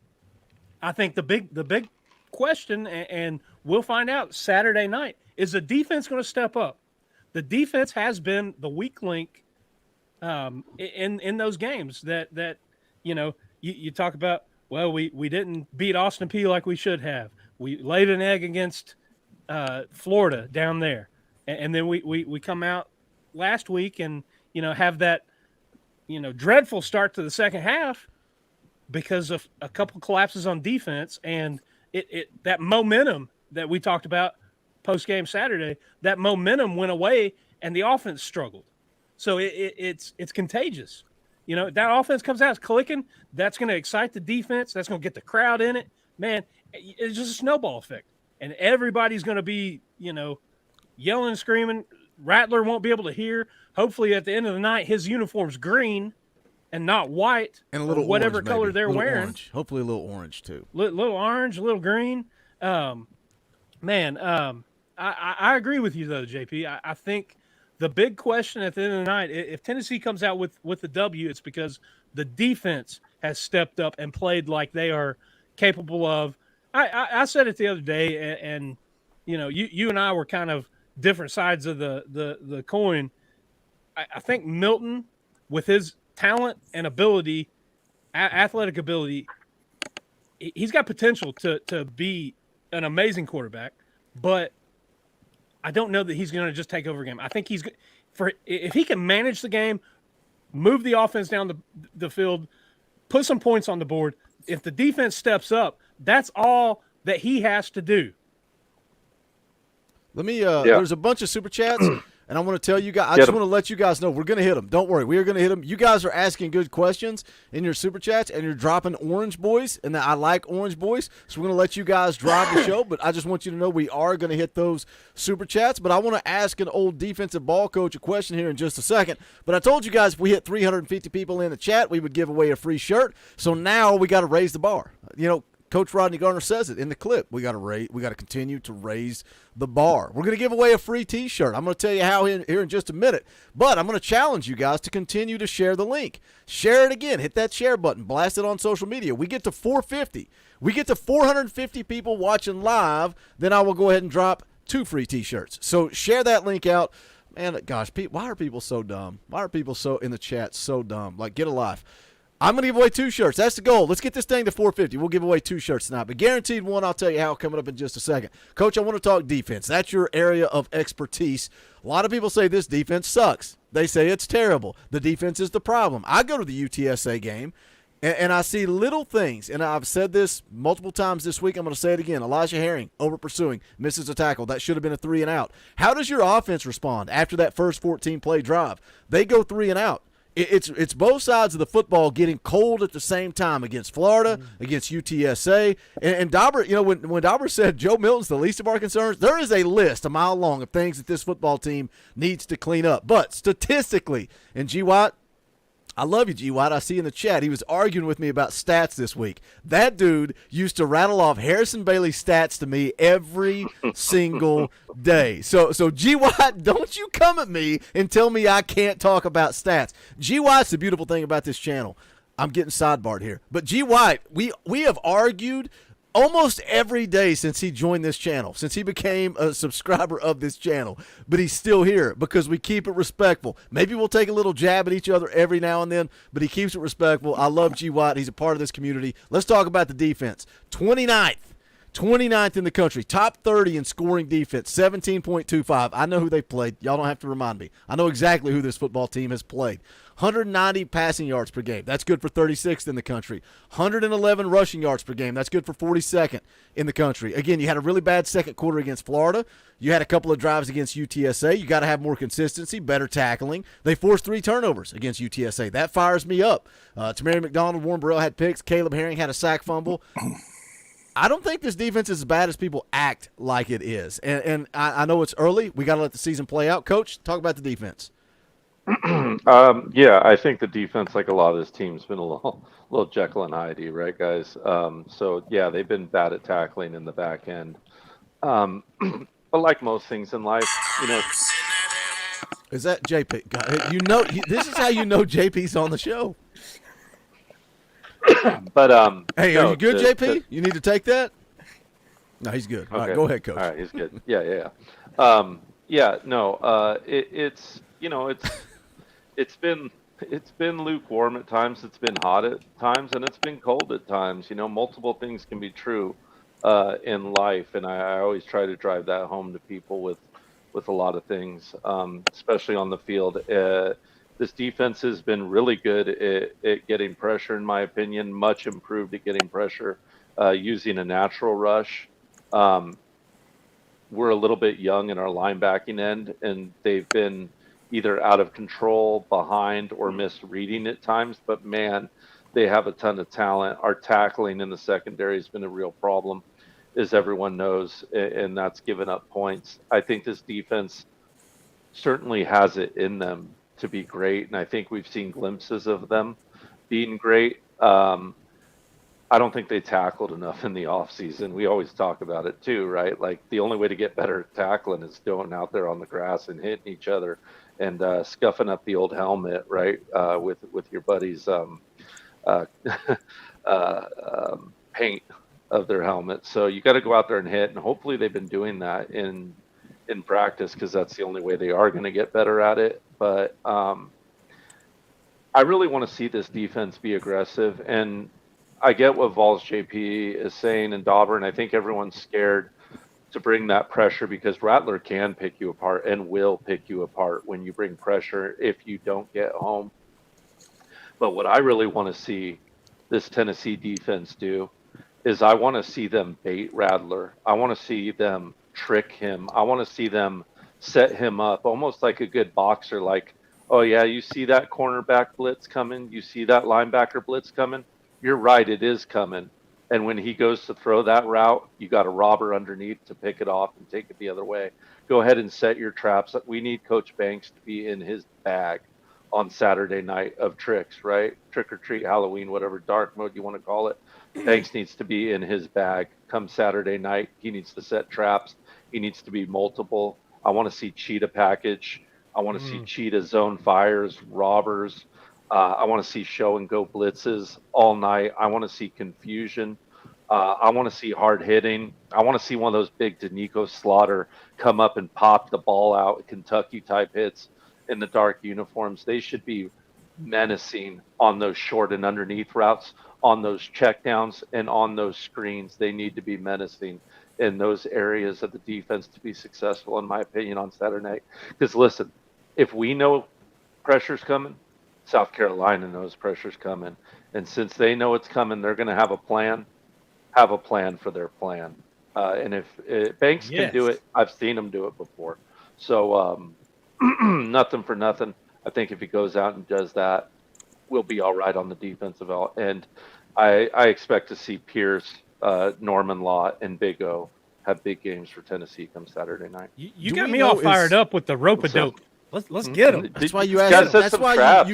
I think the big question, and we'll find out Saturday night, is the defense going to step up? The defense has been the weak link in those games that you talk about. Well, we didn't beat Austin Peay like we should have. We laid an egg against Florida down there, and then we come out last week and have that dreadful start to the second half because of a couple collapses on defense, and that momentum that we talked about post game Saturday, that momentum went away and the offense struggled. So it's contagious. That offense comes out, it's clicking. That's going to excite the defense. That's going to get the crowd in it. Man, it's just a snowball effect. And everybody's going to be, yelling and screaming. Rattler won't be able to hear. Hopefully at the end of the night, his uniform's green and not white, and a little whatever orange, color they're wearing. Orange. Hopefully a little orange too. Little orange, a little green. I agree with you though, JP. I think the big question at the end of the night, if Tennessee comes out with the W, it's because the defense has stepped up and played like they are capable of. I said it the other day, and you and I were kind of different sides of the coin. I think Milton with his talent and ability, athletic ability, he's got potential to be an amazing quarterback, but I don't know that he's going to just take over a game. I think if he can manage the game, move the offense down the field, put some points on the board. If the defense steps up, that's all that he has to do. Let me. There's a bunch of super chats, and I want to tell you guys. I just want to let you guys know we're going to hit them. Don't worry, we are going to hit them. You guys are asking good questions in your super chats, and you're dropping orange boys, and I like orange boys, so we're going to let you guys drive the show. But I just want you to know we are going to hit those super chats. But I want to ask an old defensive ball coach a question here in just a second. But I told you guys if we hit 350 people in the chat, we would give away a free shirt. So now we got to raise the bar. You know, Coach Rodney Garner says it in the clip. We got to continue to raise the bar. We're going to give away a free T-shirt. I'm going to tell you how here in just a minute. But I'm going to challenge you guys to continue to share the link. Share it again. Hit that share button. Blast it on social media. We get to 450. We get to 450 people watching live. Then I will go ahead and drop 2 free T-shirts. So share that link out. Man, gosh, why are people so dumb? Why are people so in the chat so dumb? Like, get a life. I'm going to give away 2 shirts. That's the goal. Let's get this thing to 450. We'll give away 2 shirts tonight. But guaranteed one, I'll tell you how, coming up in just a second. Coach, I want to talk defense. That's your area of expertise. A lot of people say this defense sucks. They say it's terrible. The defense is the problem. I go to the UTSA game, and I see little things. And I've said this multiple times this week. I'm going to say it again. Elijah Herring, over-pursuing, misses a tackle. That should have been a 3-and-out. How does your offense respond after that first 14-play drive? They go 3-and-out. It's both sides of the football getting cold at the same time against Florida, against UTSA. And Dauber, you know, when Dauber said Joe Milton's the least of our concerns, there is a list a mile long of things that this football team needs to clean up. But statistically, and G. Watt, I love you, G. White. I see in the chat he was arguing with me about stats this week. That dude used to rattle off Harrison Bailey stats to me every single day. So G. White, don't you come at me and tell me I can't talk about stats. G. White's the beautiful thing about this channel. I'm getting sidebarred here. But G. White, we have argued almost every day since he joined this channel, since he became a subscriber of this channel. But he's still here because we keep it respectful. Maybe we'll take a little jab at each other every now and then, but he keeps it respectful. I love G. Watt. He's a part of this community. Let's talk about the defense. 29th in the country, top 30 in scoring defense, 17.25. I know who they played. Y'all don't have to remind me. I know exactly who this football team has played. 190 passing yards per game. That's good for 36th in the country. 111 rushing yards per game. That's good for 42nd in the country. Again, you had a really bad second quarter against Florida. You had a couple of drives against UTSA. You got to have more consistency, better tackling. They forced 3 turnovers against UTSA. That fires me up. Tamari McDonald, Warren Burrell had picks. Caleb Herring had a sack fumble. I don't think this defense is as bad as people act like it is. And I know it's early. We got to let the season play out. Coach, talk about the defense. Yeah, I think the defense, like a lot of this team, has been a little Jekyll and Hyde, right, guys? So, yeah, they've been bad at tackling in the back end. But like most things in life, you know. Is that JP? You know, this is how you know JP's on the show. But hey, are you good, JP? You need to take that. No, he's good. All right, go ahead, Coach. All right, he's good. Yeah. It's you know it's been lukewarm at times. It's been hot at times, and it's been cold at times. You know, multiple things can be true in life, and I always try to drive that home to people with a lot of things, especially on the field. This defense has been really good at getting pressure, in my opinion, much improved at getting pressure using a natural rush. We're a little bit young in our linebacking end, and they've been either out of control, behind, or misreading at times. But, man, they have a ton of talent. Our tackling in the secondary has been a real problem, as everyone knows, and that's given up points. I think this defense certainly has it in them to be great, and I think we've seen glimpses of them being great. I don't think they tackled enough in the offseason. We always talk about it too, right? Like, the only way to get better at tackling is going out there on the grass and hitting each other and scuffing up the old helmet, right, with your buddies' paint of their helmet. So you got to go out there and hit, and hopefully they've been doing that in practice, because that's the only way they are going to get better at it. But I really want to see this defense be aggressive, and I get what Vols JP is saying and Dauber, and I think everyone's scared to bring that pressure because Rattler can pick you apart and will pick you apart when you bring pressure if you don't get home. But what I really want to see this Tennessee defense do is I want to see them bait Rattler. I want to see them trick him. I want to see them set him up almost like a good boxer. Like, oh yeah, you see that cornerback blitz coming? You see that linebacker blitz coming? You're right, it is coming. And when he goes to throw that route, you got a robber underneath to pick it off and take it the other way. Go ahead and set your traps. We need Coach Banks to be in his bag on Saturday night of tricks, right? Trick or treat, Halloween, whatever dark mode you want to call it. Banks needs to be in his bag come Saturday night. He needs to set traps. He needs to be multiple. I want to see cheetah package. I want to see cheetah zone fires, robbers. I want to see show and go blitzes all night. I want to see confusion. I want to see hard hitting. I want to see one of those big Nico Slaughter come up and pop the ball out, Kentucky type hits in the dark uniforms. They should be menacing on those short and underneath routes, on those checkdowns, and on those screens. They need to be menacing in those areas of the defense to be successful, in my opinion, on Saturday night. Because listen, if we know pressure's coming, South Carolina knows pressure's coming. And since they know it's coming, they're going to have a plan for their plan. And if Banks can do it, I've seen him do it before. So nothing for nothing. I think if he goes out and does that, we'll be all right on the defensive end. I expect to see Pierce, Norman Law, and Big O have big games for Tennessee come Saturday night. You got me all fired up with the rope-a-dope. Let's get them. That's why you asked. That's why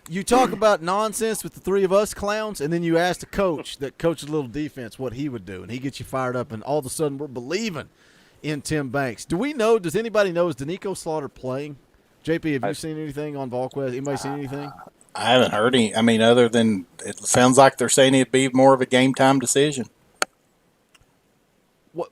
you talk about nonsense with the three of us clowns, and then you ask the coach that coaches a little defense what he would do, and he gets you fired up, and all of a sudden we're believing in Tim Banks. Do we know? Does anybody know? Is Nico Slaughter playing? JP, have you seen anything on VolQuest? Anybody seen anything? I haven't heard any. I mean, other than it sounds like they're saying it'd be more of a game time decision. What?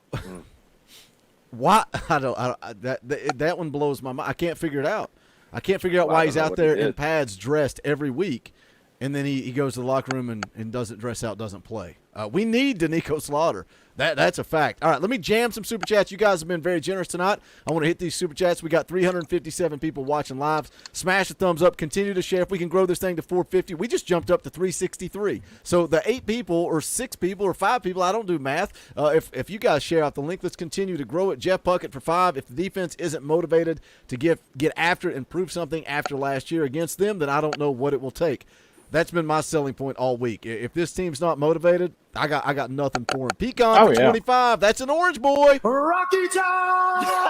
Why? That one blows my mind. I can't figure it out. I can't figure out why he's out there in pads dressed every week, and then he goes to the locker room and doesn't dress out, doesn't play. We need Nico Slaughter. That's a fact. All right, let me jam some Super Chats. You guys have been very generous tonight. I want to hit these Super Chats. We got 357 people watching live. Smash a thumbs up. Continue to share. If we can grow this thing to 450, we just jumped up to 363. So the 8 people or 6 people or 5 people, I don't do math. If you guys share out the link, let's continue to grow it. Jeff Puckett for 5. If the defense isn't motivated to get after it and prove something after last year against them, then I don't know what it will take. That's been my selling point all week. If this team's not motivated, I got nothing for him. Pecan for 25. That's an orange boy. Rocky Top!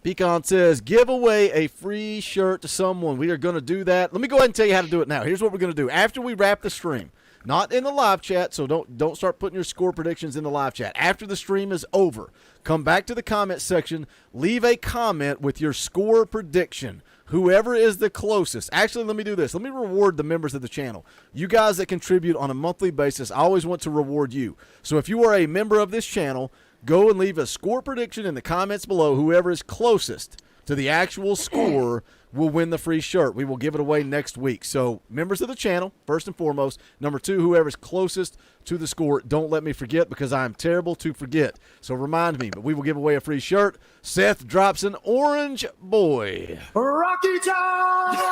Pecan says, give away a free shirt to someone. We are going to do that. Let me go ahead and tell you how to do it now. Here's what we're going to do. After we wrap the stream, not in the live chat, so don't start putting your score predictions in the live chat. After the stream is over, come back to the comment section, leave a comment with your score prediction. Whoever is the closest. Actually, let me do this. Let me reward the members of the channel. You guys that contribute on a monthly basis, I always want to reward you. So if you are a member of this channel, go and leave a score prediction in the comments below. Whoever is closest to the actual score will win the free shirt. We will give it away next week. So members of the channel, first and foremost. Number 2, whoever's closest to the score. Don't let me forget because I'm terrible to forget. So remind me, but we will give away a free shirt. Seth drops an orange boy. Rocky Top!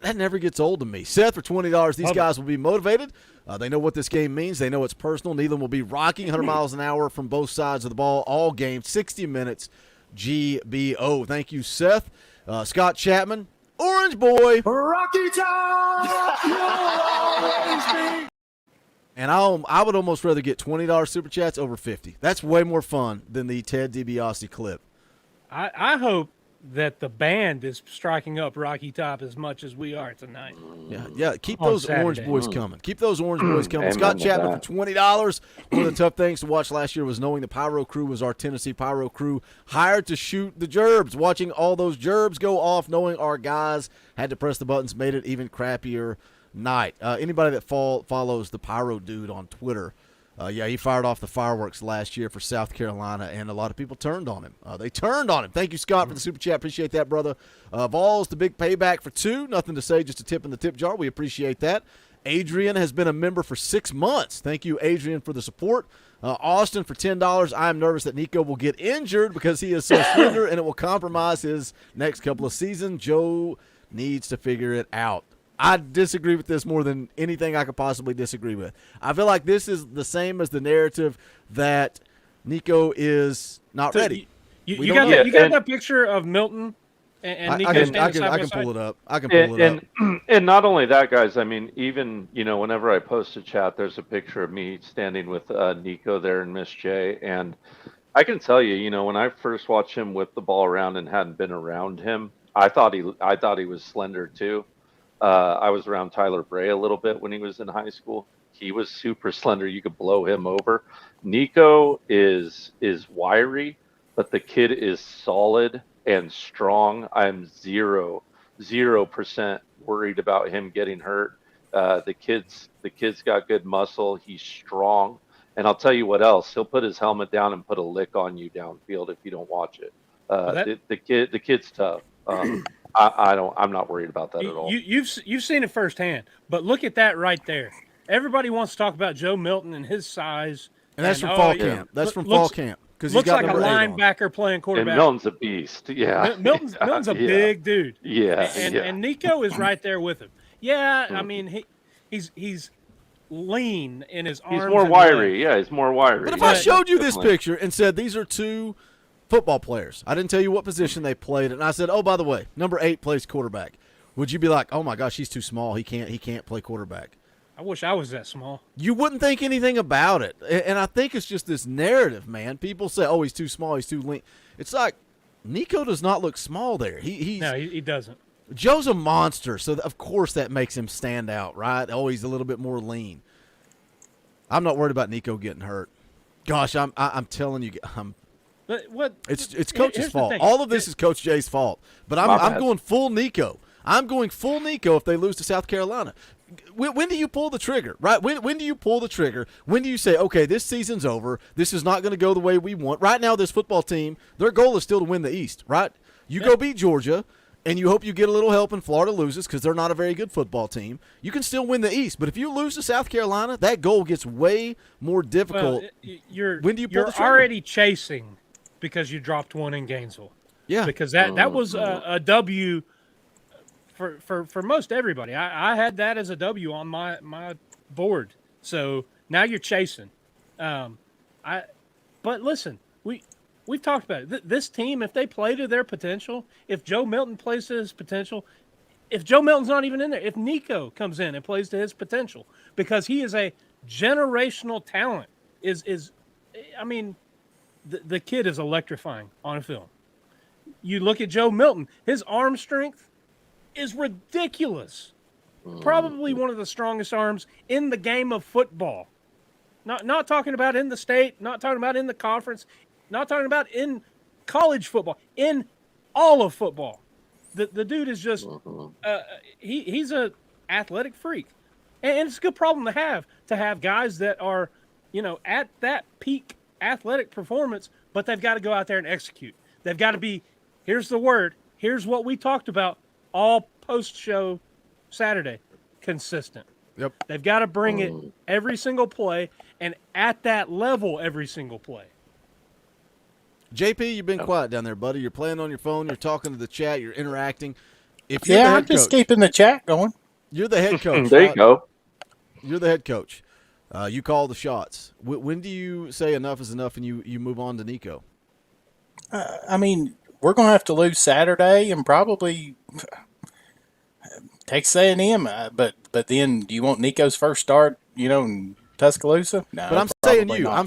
That never gets old to me. Seth for $20. These guys will be motivated. They know what this game means. They know it's personal. Needham will be rocking 100 miles an hour from both sides of the ball all game, 60 minutes. GBO. Thank you, Seth. Scott Chapman, orange boy. Rocky Top! And I would almost rather get $20 Super Chats over 50. That's way more fun than the Ted DiBiase clip. I hope that the band is striking up Rocky Top as much as we are tonight. Yeah. Keep those orange boys coming. Keep those orange boys coming. Scott Chapman for $20. One of the tough things to watch last year was knowing the Pyro crew was our Tennessee Pyro crew hired to shoot the gerbs. Watching all those gerbs go off, knowing our guys had to press the buttons, made it even crappier night. Anybody that follows the Pyro dude on Twitter Yeah, he fired off the fireworks last year for South Carolina, and a lot of people turned on him. They turned on him. Thank you, Scott, for the super chat. Appreciate that, brother. Vols, the big payback for 2. Nothing to say, just a tip in the tip jar. We appreciate that. Adrian has been a member for 6 months. Thank you, Adrian, for the support. Austin for $10. I am nervous that Nico will get injured because he is so slender, and it will compromise his next couple of seasons. Joe needs to figure it out. I disagree with this more than anything I could possibly disagree with. I feel like this is the same as the narrative that Nico is not ready. You got that picture of Milton and Nico standing side by I can side? pull it up. I can pull it up. And not only that, guys. I mean, even whenever I post a chat, there's a picture of me standing with Nico there and Miss J. And I can tell you, when I first watched him whip the ball around and hadn't been around him, I thought he was slender too. I was around Tyler Bray a little bit when he was in high school. He was super slender. You could blow him over. Nico is wiry, but the kid is solid and strong. I'm 0% worried about him getting hurt. The kid's got good muscle. He's strong. And I'll tell you what else. He'll put his helmet down and put a lick on you downfield if you don't watch it. The kid's tough. I'm not worried about that at all. You've seen it firsthand, but look at that right there. Everybody wants to talk about Joe Milton and his size, and that's from fall camp. That's from fall camp because looks like a linebacker playing quarterback. And Milton's a beast. Yeah, Milton's a big dude. Yeah, and Nico is right there with him. Yeah, I mean he's lean in his arms. He's more wiry. Yeah, he's more wiry. But if I showed you this picture and said these are 2 football players, I didn't tell you what position they played, and I said, oh, by the way, number 8 plays quarterback, would you be like, oh my gosh, he's too small, he can't play quarterback? I wish I was that small. You wouldn't think anything about it. And I think it's just this narrative, man. People say, oh, he's too small, he's too lean. It's like Nico does not look small there. No, he doesn't. Joe's a monster, so of course that makes him stand out, right? Oh, he's a little bit more lean. I'm not worried about Nico getting hurt. Gosh, I'm telling you, it's Coach's fault. All of this is Coach J's fault. But I'm going full Nico. I'm going full Nico if they lose to South Carolina. When do you pull the trigger, right? When do you pull the trigger? When do you say, okay, this season's over. This is not going to go the way we want. Right now, this football team, their goal is still to win the East, right? You go beat Georgia, and you hope you get a little help and Florida loses because they're not a very good football team. You can still win the East. But if you lose to South Carolina, that goal gets way more difficult. When do you pull the you're trigger? already chasing because you dropped one in Gainesville. Yeah. Because that was a W for most everybody. I had that as a W on my board. So now you're chasing. But listen, we've talked about it. This team, if they play to their potential, if Joe Milton plays to his potential, if Joe Milton's not even in there, if Nico comes in and plays to his potential, because he is a generational talent, the kid is electrifying on a film. You look at Joe Milton, his arm strength is ridiculous. Probably one of the strongest arms in the game of football. Not talking about in the state, not talking about in the conference, not talking about in college football, in all of football. The dude is just he's a athletic freak. And it's a good problem to have guys that are, at that peak athletic performance, but they've got to go out there and execute. They've got to be, here's the word, here's what we talked about all post-show Saturday, consistent. Yep. They've got to bring it every single play and at that level every single play. JP, you've been quiet down there, buddy. You're playing on your phone. You're talking to the chat. You're interacting. I'm just keeping the chat going. You're the head coach. There you go. You're the head coach. You call the shots. When do you say enough is enough and you move on to Nico? We're going to have to lose Saturday and probably Texas A&M. But then, do you want Nico's first start, in Tuscaloosa? No, but I'm saying you. Not. I'm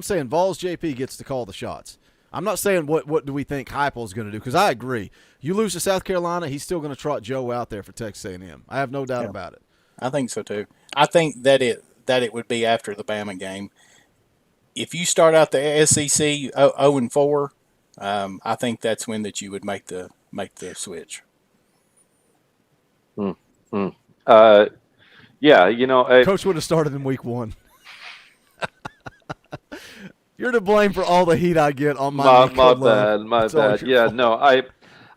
saying Vols JP gets to call the shots. I'm not saying what do we think Heupel's going to do, because I agree. You lose to South Carolina, he's still going to trot Joe out there for Texas A&M. I have no doubt about it. I think so too. I think that it would be after the Bama game. If you start out the SEC 0-4, I think that's when that you would make the switch. Yeah, Coach would have started in week 1. You're to blame for all the heat I get on my My Nico bad, love. my It's all bad. your Yeah, fault. no,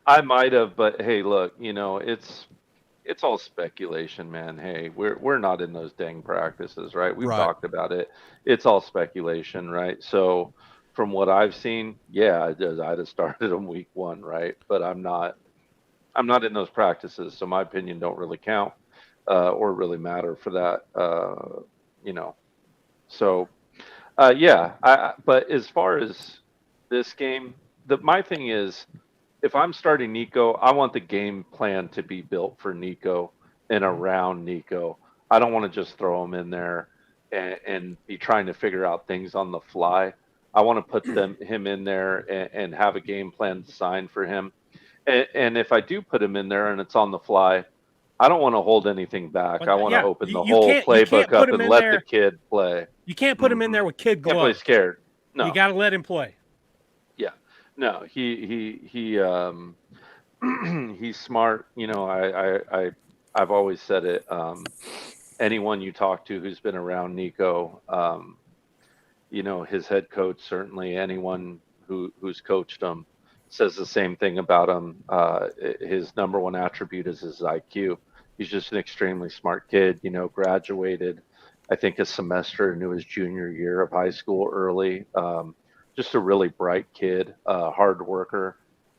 I might have, but hey, look, it's all speculation, man. Hey, we're not in those dang practices, right? We've Right. talked about it. It's all speculation, right? So from what I've seen, yeah, I'd have started them week one, right? But I'm not in those practices, so my opinion don't really count or really matter for that. You know, so yeah. But as far as this game, my thing is, if I'm starting Nico, I want the game plan to be built for Nico and around Nico. I don't want to just throw him in there and be trying to figure out things on the fly. I want to put him in there and have a game plan designed for him. And if I do put him in there and it's on the fly, I don't want to hold anything back. I want to Yeah, open the you whole can't playbook put up him and in let the there. kid play. You can't put him in there with kid Can't play gloves. scared. You No. got to let him play. Yeah. No, he's smart. I've always said it. Anyone you talk to who's been around Nico, his head coach, certainly anyone who's coached him says the same thing about him. His number one attribute is his IQ. He's just an extremely smart kid, graduated, I think, a semester into his junior year of high school early. Just a really bright kid, hard worker.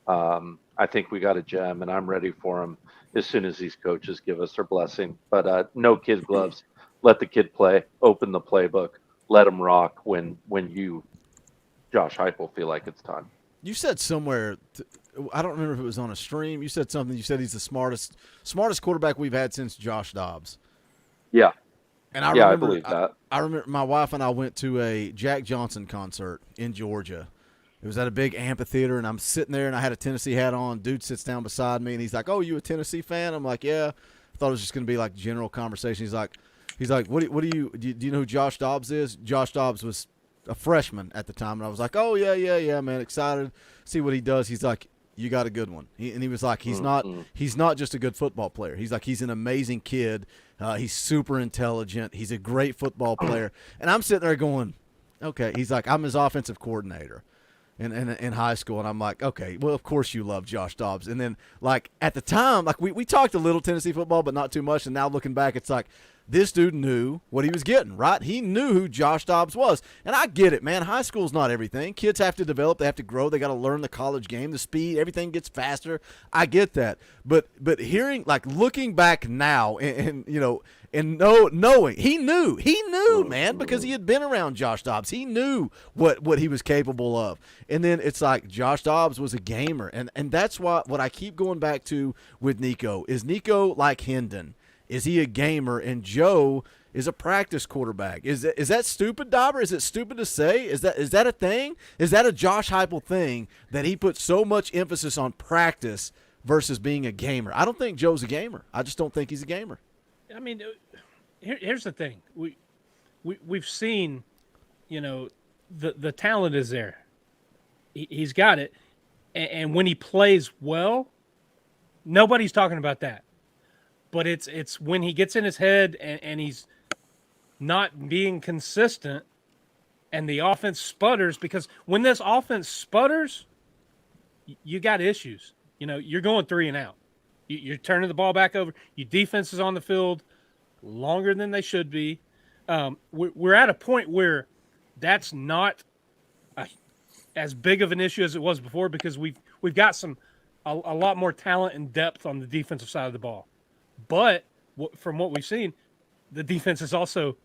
I think we got a gem, and I'm ready for him as soon as these coaches give us their blessing. But no kid gloves. Let the kid play. Open the playbook. Let him rock when you, Josh Heupel, feel like it's time. You said somewhere, I don't remember if it was on a stream. You said something. You said he's the smartest quarterback we've had since Josh Dobbs. Yeah. And I believe that. I remember my wife and I went to a Jack Johnson concert in Georgia. It was at a big amphitheater, and I'm sitting there, and I had a Tennessee hat on. Dude sits down beside me, and he's like, "Oh, you a Tennessee fan?" I'm like, "Yeah." I thought it was just going to be like general conversation. He's like, "What do you know who Josh Dobbs is?" Josh Dobbs was a freshman at the time, and I was like, "Oh yeah, man, excited, see what he does." He's like, "You got a good one," and he was like, "He's not just a good football player. He's like, he's an amazing kid. He's super intelligent. He's a great football player." And I'm sitting there going, "Okay." He's like, "I'm his offensive coordinator in high school," and I'm like, "Okay, well, of course you love Josh Dobbs." And then, like, at the time, like, we talked a little Tennessee football, but not too much. And now looking back, it's like, this dude knew what he was getting, right? He knew who Josh Dobbs was. And I get it, man. High school's not everything. Kids have to develop. They have to grow. They got to learn the college game, the speed. Everything gets faster. I get that. But hearing, like, looking back now and knowing, he knew, man, because he had been around Josh Dobbs. He knew what he was capable of. And then it's like Josh Dobbs was a gamer. And that's what I keep going back to with Nico. Is Nico like Hendon? Is he a gamer? And Joe is a practice quarterback. Is that stupid, Dauber? Is it stupid to say? Is that a thing? Is that a Josh Heupel thing that he puts so much emphasis on practice versus being a gamer? I don't think Joe's a gamer. I just don't think he's a gamer. I mean, here's the thing. We've seen, the talent is there. He's got it. And when he plays well, nobody's talking about that. But it's when he gets in his head and he's not being consistent and the offense sputters, because when this offense sputters, you got issues. You're going 3 and out. You're turning the ball back over. Your defense is on the field longer than they should be. We're at a point where that's not as big of an issue as it was before, because we've got a lot more talent and depth on the defensive side of the ball. But from what we've seen, the defense is also,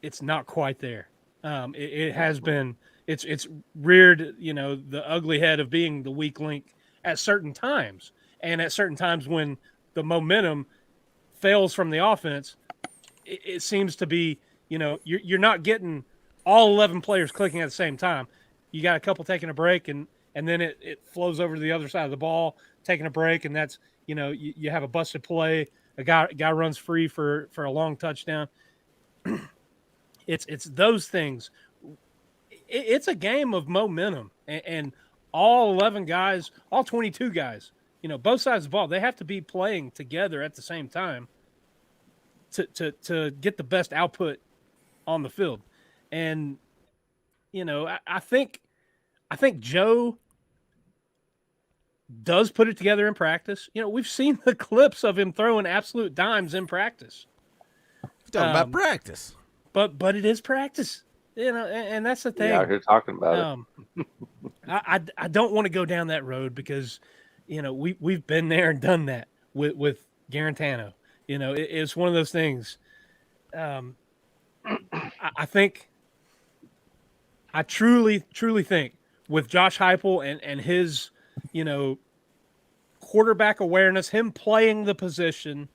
it's not quite there. It has been, it's reared, the ugly head of being the weak link at certain times. And at certain times when the momentum fails from the offense, it seems to be, you're not getting all 11 players clicking at the same time. You got a couple taking a break, and then it flows over to the other side of the ball, taking a break, and that's, you have a busted play, a guy runs free for a long touchdown. It's those things. It's a game of momentum, and all 11 guys, all 22 guys, both sides of the ball, they have to be playing together at the same time to get the best output on the field. And I think Joe does put it together in practice. We've seen the clips of him throwing absolute dimes in practice. Talking about practice, but it is practice. And that's the thing. Yeah, you're talking about it. I don't want to go down that road because, we've been there and done that with Garantano. It's one of those things. I think, I truly think with Josh Heupel and his, quarterback awareness, him playing the position,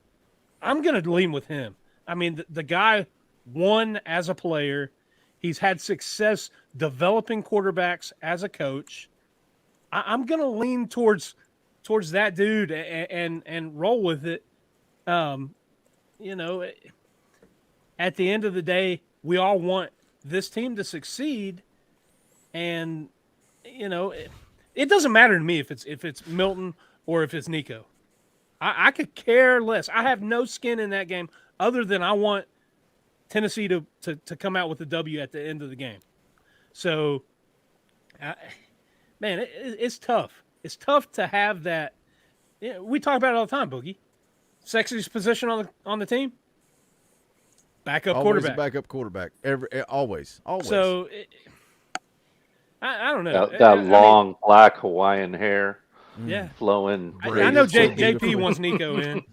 I'm going to lean with him. I mean, the guy won as a player. He's had success developing quarterbacks as a coach. I'm going to lean towards that dude and roll with it. At the end of the day, we all want this team to succeed, and it doesn't matter to me if it's Milton or if it's Nico. I could care less. I have no skin in that game other than I want Tennessee to come out with a W at the end of the game. So, man, it's tough. It's tough to have that. We talk about it all the time, Boogie. Sexiest position on the team? Backup quarterback. Backup quarterback. Always. So, I don't know. That long black Hawaiian hair. Yeah. Flowing. I know JP wants Nico in.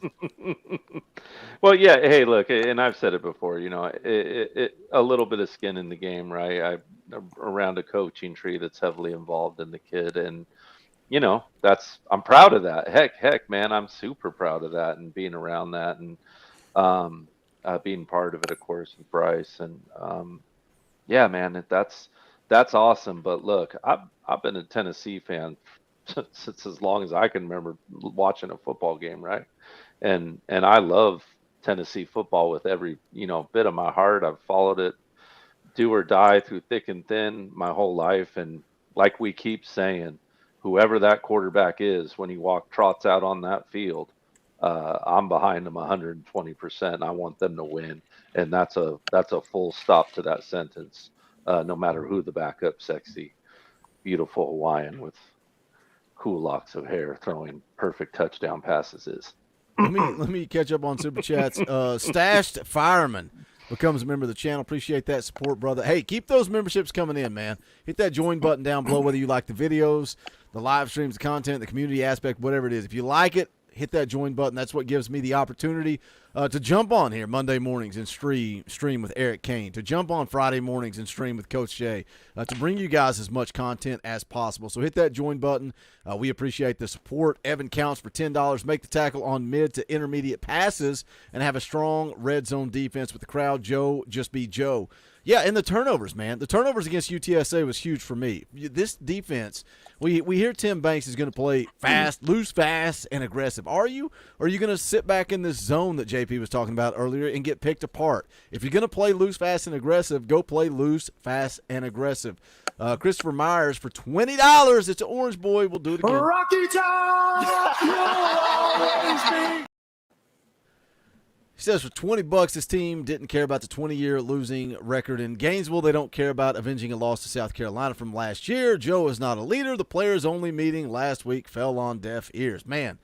Well, yeah. Hey, look, and I've said it before. A little bit of skin in the game, right? I'm around a coaching tree that's heavily involved in the kid, and I'm proud of that. Heck, man, I'm super proud of that, and being around that, and being part of it, of course, with Bryce, and yeah, man, that's awesome. But look, I've been a Tennessee fan since as long as I can remember watching a football game, right? And I love Tennessee football with every bit of my heart. I've followed it, do or die, through thick and thin my whole life. And like we keep saying, whoever that quarterback is, when he trots out on that field, I'm behind them 120%. I want them to win, and that's a full stop to that sentence. No matter who the backup, sexy, beautiful Hawaiian with cool locks of hair throwing perfect touchdown passes is. Let me catch up on super chats. Stashed Fireman becomes a member of the channel. Appreciate that support, brother. Hey, keep those memberships coming in, man. Hit that join button down below, whether you like the videos, the live streams, the content, the community aspect, whatever it is. If you like it, hit that join button. That's what gives me the opportunity to jump on here Monday mornings and stream with Eric Kane, to jump on Friday mornings and stream with Coach Jay, to bring you guys as much content as possible. So hit that join button. We appreciate the support. Evan counts for $10. Make the tackle on mid to intermediate passes and have a strong red zone defense with the crowd. Joe, just be Joe. Yeah, and the turnovers, man. The turnovers against UTSA was huge for me. This defense, we hear Tim Banks is going to play fast, loose, fast, and aggressive. Are you? Or are you going to sit back in this zone that JP was talking about earlier and get picked apart? If you're going to play loose, fast, and aggressive, go play loose, fast, and aggressive. Christopher Myers for $20. It's an Orange Boy. We'll do it again. Rocky Top! He says for $20, this team didn't care about the 20-year losing record in Gainesville. They don't care about avenging a loss to South Carolina from last year. Joe is not a leader. The players-only meeting last week fell on deaf ears. Man,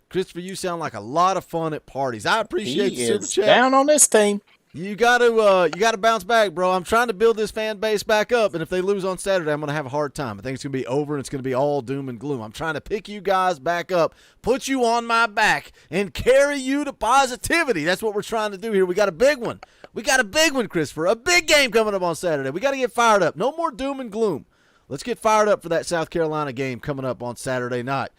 Christopher, you sound like a lot of fun at parties. I appreciate the super chat. Down on this team. You gotta bounce back, bro. I'm trying to build this fan base back up, and if they lose on Saturday, I'm gonna have a hard time. I think it's gonna be over, and it's gonna be all doom and gloom. I'm trying to pick you guys back up, put you on my back, and carry you to positivity. That's what we're trying to do here. We got a big one. We got a big one, Christopher. A big game coming up on Saturday. We got to get fired up. No more doom and gloom. Let's get fired up for that South Carolina game coming up on Saturday night.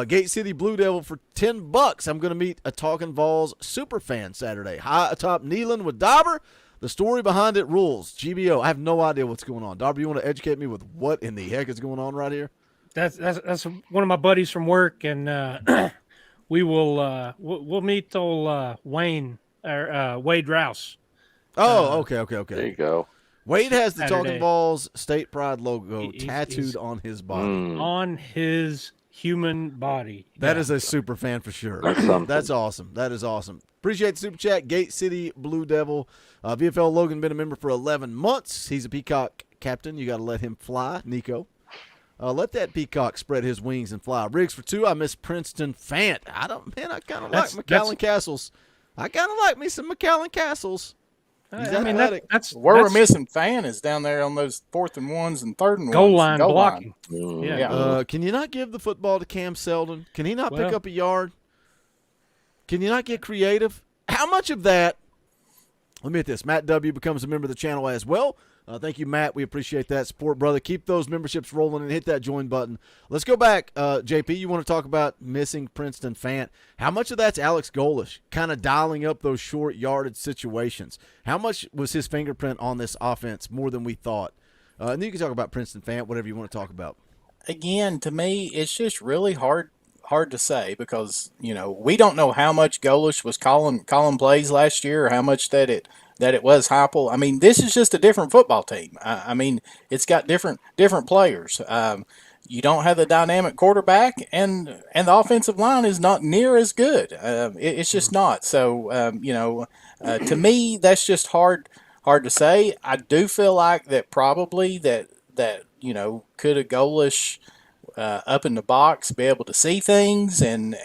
Gate City Blue Devil for $10. I'm going to meet a Talkin VAWLS super fan Saturday. High atop Neyland with Dauber. The story behind it rules. GBO. I have no idea what's going on. Dauber, you want to educate me with what in the heck is going on right here? That's one of my buddies from work, and we'll meet old Wayne or Wade Rouse. Oh, okay. There you go. Wade has the Saturday. Talkin VAWLS State Pride logo tattooed on his body. On his human body. That is a super fan for sure. That's awesome. That is awesome. Appreciate the super chat. Gate City Blue Devil. VFL Logan been a member for 11 months. He's a Peacock Captain. You got to let him fly, Nico. Let that peacock spread his wings and fly. Riggs for 2. I miss Princeton Fant. I kind of like McAllen Castles. I kind of like me some McAllen Castles. He's athletic. Where we're missing Fan is down there on those 4th and 1s and 3rd and 1s. Goal line blocking. Yeah. Can you not give the football to Cam Selden? Can he not pick up a yard? Can you not get creative? How much of that? Let me hit this. Matt W. becomes a member of the channel as well. Thank you, Matt. We appreciate that support, brother. Keep those memberships rolling and hit that join button. Let's go back. JP, you want to talk about missing Princeton Fant. How much of that's Alex Golish kind of dialing up those short yardage situations? How much was his fingerprint on this offense more than we thought? And then you can talk about Princeton Fant, whatever you want to talk about. Again, to me, it's just really hard to say because, we don't know how much Golish was calling plays last year or how much that it was Heupel. I mean, this is just a different football team. I mean, it's got different players. You don't have the dynamic quarterback, and the offensive line is not near as good. It's just not. So, to me, that's just hard to say. I do feel like that probably that could a Golish up in the box be able to see things and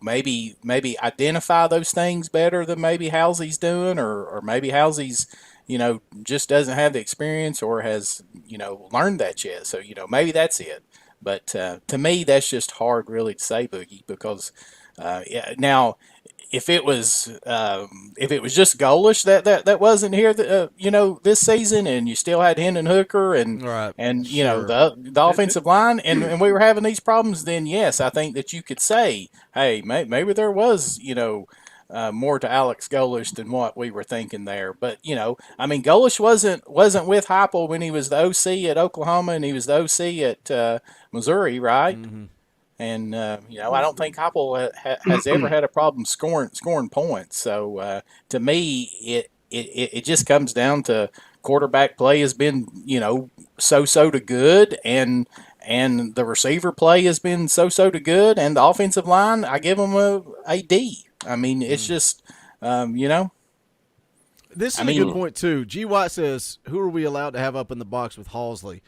maybe identify those things better than maybe Halsey's doing, or maybe Halsey's, just doesn't have the experience or has, learned that yet. So, maybe that's it. But to me, that's just hard really to say, Boogie, because now if it was just Golish that wasn't here, this season, and you still had Hendon Hooker and the offensive line, and we were having these problems, then yes, I think that you could say, hey, maybe there was more to Alex Golish than what we were thinking there. But Golish wasn't with Heupel when he was the OC at Oklahoma and he was the OC at Missouri, right? Mm-hmm. And I don't think Heupel has ever had a problem scoring points. So to me, it just comes down to quarterback play has been so to good, and the receiver play has been so to good, and the offensive line, I give them a D. I mean, it's just This is a good point too. G. White says, "Who are we allowed to have up in the box with Halsley?"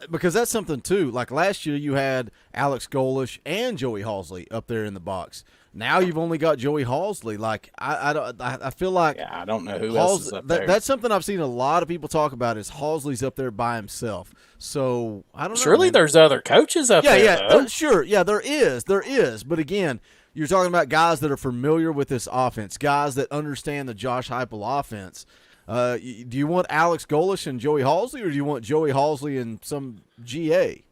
Because that's something too. Like last year, you had Alex Golish and Joey Halsley up there in the box. Now you've only got Joey Halsley. Like I feel like I don't know who else is up there. That's something I've seen a lot of people talk about is Halsley's up there by himself. So I don't know. Surely there's other coaches up there. Yeah, sure. Yeah, there is. But again, you're talking about guys that are familiar with this offense, guys that understand the Josh Heupel offense. Do you want Alex Golish and Joey Halsley, or do you want Joey Halsley and some GA?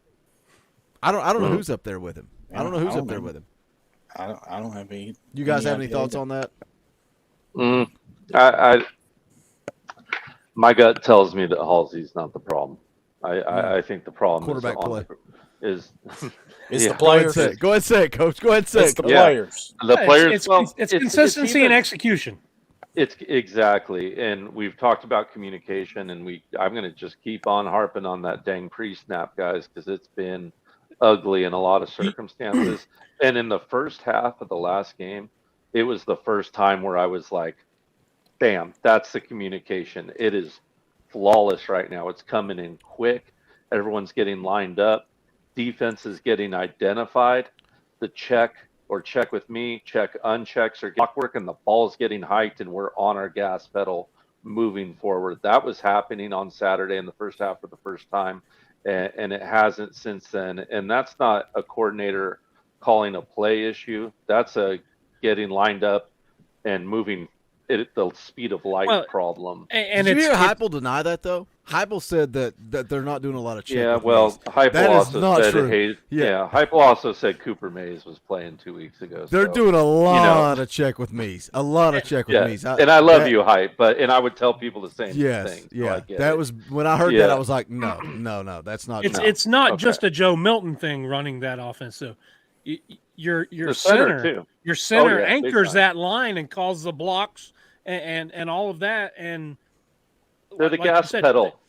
I don't know who's up there with him. I don't know who's up there with him. I don't have any. You guys have any thoughts on that? My gut tells me that Halsey's not the problem. I think the problem quarterback play is the players. Go ahead and say it, Coach. Go ahead and say it's the players. The players. It's consistency and execution. It's exactly, and we've talked about communication, and I'm going to just keep on harping on that dang pre-snap, guys, because it's been ugly in a lot of circumstances. And in the first half of the last game, it was the first time where I was like, "Damn, that's the communication. It is flawless right now. It's coming in quick. Everyone's getting lined up. Defense is getting identified. The check with me, check unchecks are clockwork, and the ball's getting hiked, and we're on our gas pedal moving forward." That was happening on Saturday in the first half for the first time, and it hasn't since then. And that's not a coordinator calling a play issue. That's a getting lined up and moving at the speed of light problem. And did you hear Heupel deny that, though? Heupel said that they're not doing a lot of check. Yeah, well, Heupel also said true. Heupel also said Cooper Mays was playing 2 weeks ago. They're doing a lot of check with me's. A lot of check with me's. And I love you, Hype, and I would tell people the same thing. Yeah, that was when I heard that, I was like, no, that's not true. It's not just a Joe Milton thing running that offense. So your center anchors that line and calls the blocks and all of that, and they're the gas pedal.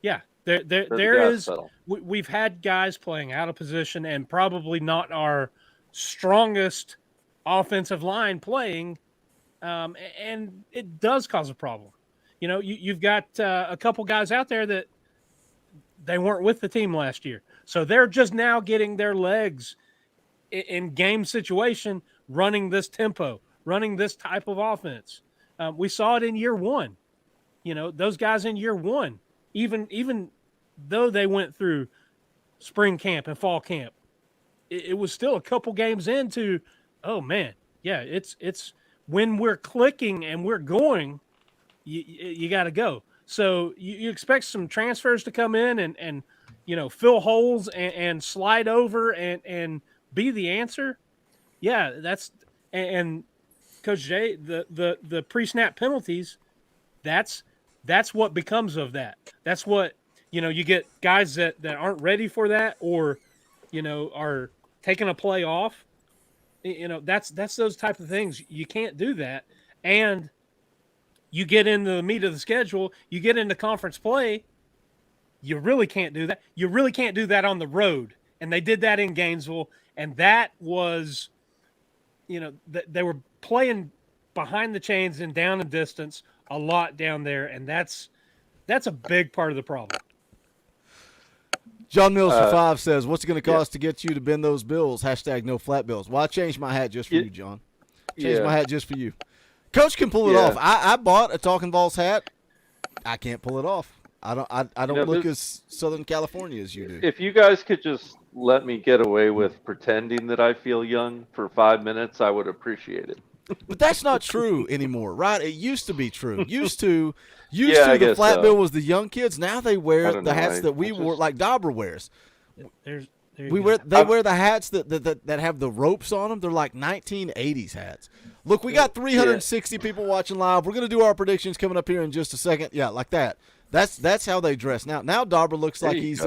Yeah, there is. We've had guys playing out of position and probably not our strongest offensive line playing, and it does cause a problem. you've got a couple guys out there that they weren't with the team last year. So they're just now getting their legs in game situation, running this tempo, running this type of offense. We saw it in year one. Those guys in year one, even though they went through spring camp and fall camp, it was still a couple games into, oh man, yeah, it's when we're clicking and we're going, you got to go. So you expect some transfers to come in and fill holes and slide over and be the answer. Yeah, and Coach Jay, the pre-snap penalties, that's what becomes of that. That's what, you get guys that aren't ready for that or, are taking a play off. That's those type of things. You can't do that. And you get into the meat of the schedule, you get into conference play, you really can't do that. You really can't do that on the road. And they did that in Gainesville. And that was, they were playing behind the chains and down in distance a lot down there. And that's a big part of the problem. John Mills for 5 says, what's it going to cost to get you to bend those bills? # no flat bills. Well, I changed my hat just for you, John. Changed my hat just for you. Coach can pull it off. I bought a Talkin VAWLS hat. I can't pull it off. I don't look as Southern California as you do. If you guys could just let me get away with pretending that I feel young for 5 minutes, I would appreciate it. But that's not true anymore, right? It used to be true. Used to the flat bill was the young kids. Now they wear the hats that we wore, like Dabra wears. They wear the hats that have the ropes on them. They're like 1980s hats. Look, we got 360 people watching live. We're going to do our predictions coming up here in just a second. Yeah, like that. That's how they dress now. Now Dabra looks like he's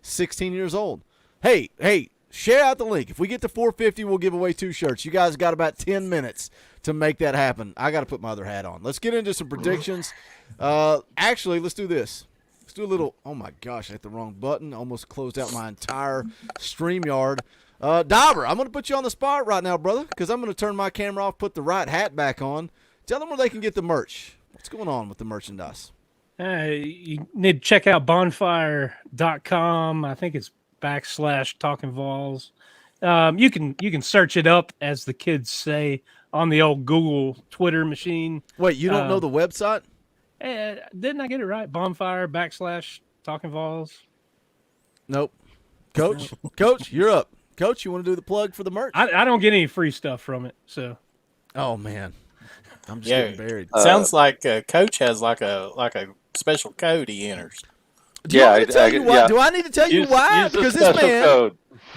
16 years old. Hey, share out the link. If we get to 450, we'll give away 2 shirts. You guys got about 10 minutes to make that happen. I got to put my other hat on. Let's get into some predictions. Actually, let's do this. Let's do a little – oh, my gosh, I hit the wrong button. Almost closed out my entire StreamYard. Dabra, I'm going to put you on the spot right now, brother, because I'm going to turn my camera off, put the right hat back on. Tell them where they can get the merch. What's going on with the merchandise? You need to check out bonfire.com. I think it's /Talkin VAWLS. You can search it up, as the kids say, on the old Google Twitter machine. Wait, you don't know the website? Didn't I get it right? Bonfire /Talkin VAWLS. Nope. Coach, you're up. Coach, you want to do the plug for the merch? I don't get any free stuff from it, so. Oh man, I'm just getting buried. Sounds like Coach has like a special code he enters. Do I need to tell you why? Do I need to tell you why? Because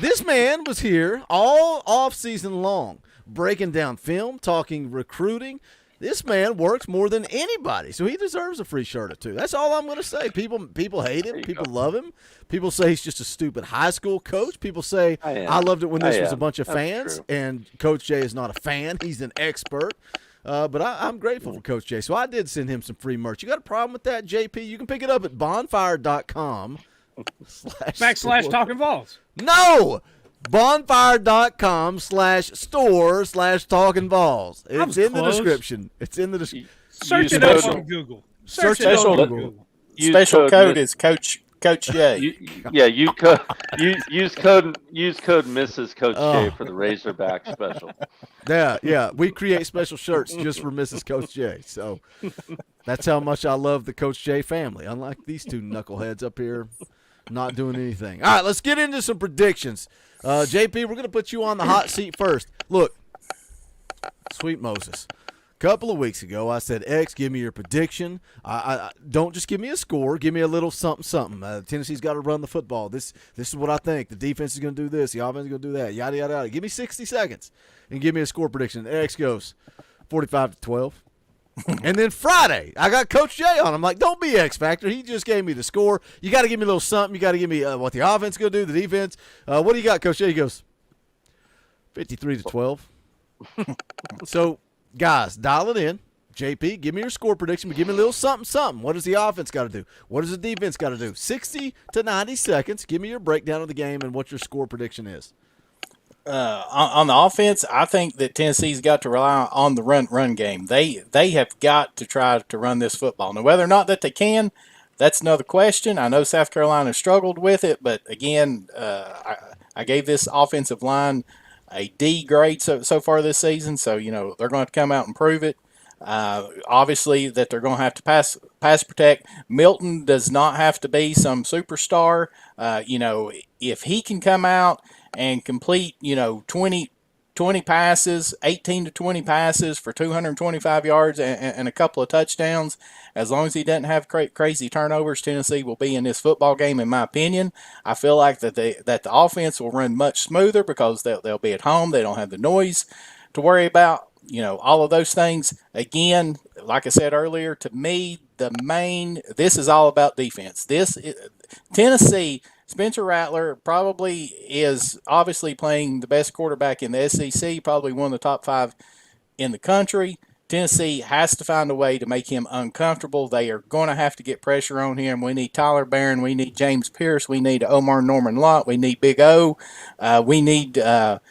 this man was here all off season long, breaking down film, talking recruiting. This man works more than anybody, so he deserves a free shirt or 2. That's all I'm going to say. People hate him. People love him. People say he's just a stupid high school coach. People say, I loved it when this was a bunch of fans, and Coach Jay is not a fan. He's an expert. But I'm grateful for Coach Jay. So I did send him some free merch. You got a problem with that, JP? You can pick it up at bonfire.com /Talkin VAWLS. No! bonfire.com/store/Talkin VAWLS. It's in the description. It's in the description. Search it up on Google. Special code is Coach J. Use code Mrs. Coach J for the Razorback special. Yeah. We create special shirts just for Mrs. Coach J. So that's how much I love the Coach J family. Unlike these 2 knuckleheads up here not doing anything. All right, let's get into some predictions. JP, we're going to put you on the hot seat first. Look, sweet Moses. A couple of weeks ago, I said, X, give me your prediction. I don't just give me a score. Give me a little something. Tennessee's got to run the football. This is what I think. The defense is going to do this. The offense is going to do that. Yada, yada, yada. Give me 60 seconds and give me a score prediction. X goes 45-12. And then Friday, I got Coach Jay on. I'm like, don't be X Factor. He just gave me the score. You got to give me a little something. You got to give me what the offense is going to do, the defense. What do you got, Coach Jay? He goes 53-12. So, guys, dial it in. JP, give me your score prediction, but give me a little something. What does the offense got to do? What does the defense got to do? 60 to 90 seconds. Give me your breakdown of the game and what your score prediction is. On the offense, I think that Tennessee's got to rely on the run game. They have got to try to run this football. Now, whether or not that they can, that's another question. I know South Carolina struggled with it, but again, I gave this offensive line a D grade so far this season. So they're going to come out and prove it. Obviously, that they're going to have to pass protect. Milton does not have to be some superstar. If he can come out and complete 20 passes, 18 to 20 passes for 225 yards and a couple of touchdowns, as long as he doesn't have crazy turnovers, Tennessee will be in this football game, in my opinion. I feel like that the offense will run much smoother because they'll be at home. They don't have the noise to worry about. All of those things. Again, like I said earlier, to me, this is all about defense. Tennessee, Spencer Rattler probably is obviously playing the best quarterback in the SEC, probably one of the top 5 in the country. Tennessee has to find a way to make him uncomfortable. They are going to have to get pressure on him. We need Tyler Barron. We need James Pierce. We need Omar Norman Lott. We need Big O. We need the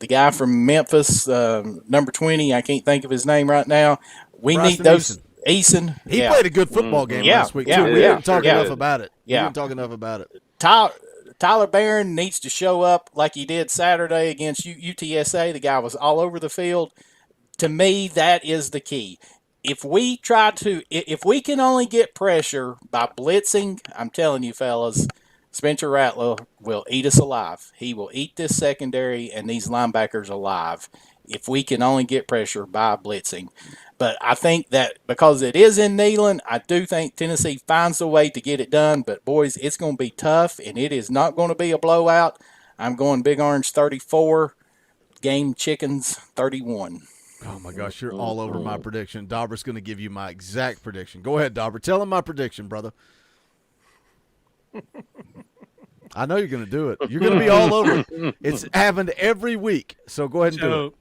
guy from Memphis, number 20. I can't think of his name right now. We Bryson need those. Eason. He played a good football game last week, too. We didn't talk enough about it. We didn't talk enough about it. Tyler Barron needs to show up like he did Saturday against UTSA. The guy was all over the field. To me, that is the key. If we can only get pressure by blitzing, I'm telling you, fellas, Spencer Rattler will eat us alive. He will eat this secondary and these linebackers alive if we can only get pressure by blitzing. But I think that because it is in Neyland, I do think Tennessee finds a way to get it done. But, boys, it's going to be tough, and it is not going to be a blowout. I'm going Big Orange 34, Game Chickens 31. Oh, my gosh, you're all over my prediction. Dauber's going to give you my exact prediction. Go ahead, Dauber. Tell him my prediction, brother. I know you're going to do it. You're going to be all over it. It's happened every week, so go ahead and do it.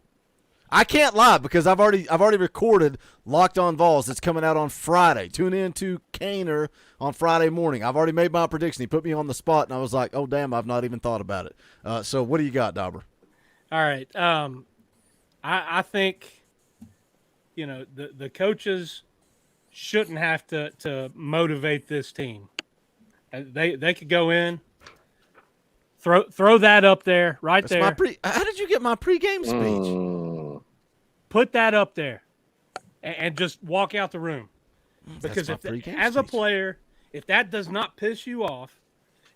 I can't lie because I've already recorded Locked On Vols. It's coming out on Friday. Tune in to Kaner on Friday morning. I've already made my prediction. He put me on the spot, and I was like, oh, damn, I've not even thought about it. So what do you got, Dauber? All right. I think, the coaches shouldn't have to motivate this team. They could go in, throw that up there, right there. How did you get my pregame speech? Put that up there, and just walk out the room. Because as a player, if that does not piss you off,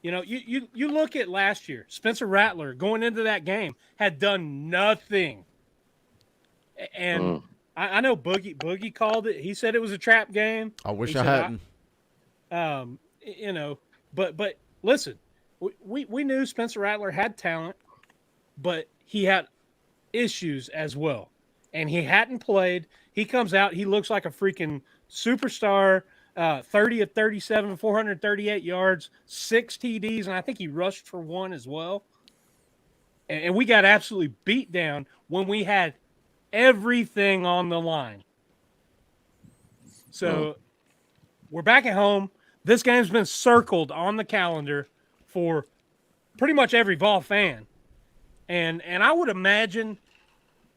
you look at last year. Spencer Rattler going into that game had done nothing, and I know Boogie called it. He said it was a trap game. I wish I hadn't. But listen, we knew Spencer Rattler had talent, but he had issues as well. And he hadn't played. He comes out, he looks like a freaking superstar. 30 of 37, 438 yards, 6 TDs, and I think he rushed for 1 as well. And we got absolutely beat down when we had everything on the line. So we're back at home. This game's been circled on the calendar for pretty much every Vol fan. And I would imagine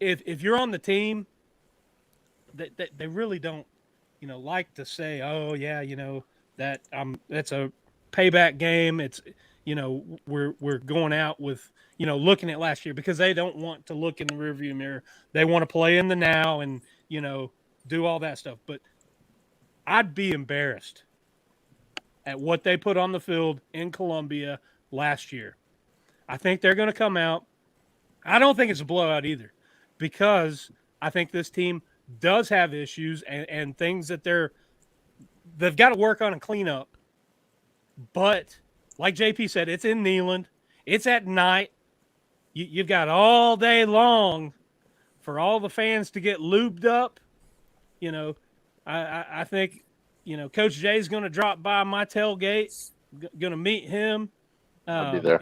if you're on the team, that they really don't, like to say, oh yeah, that's a payback game. It's, we're going out with, looking at last year, because they don't want to look in the rearview mirror. They want to play in the now and, do all that stuff. But I'd be embarrassed at what they put on the field in Columbia last year. I think they're going to come out. I don't think it's a blowout either, because I think this team does have issues and things that they've got to work on and clean up. But like JP said, it's in Neyland. It's at night. You've got all day long for all the fans to get lubed up. I think, Coach Jay's going to drop by my tailgate, going to meet him. I'll be there.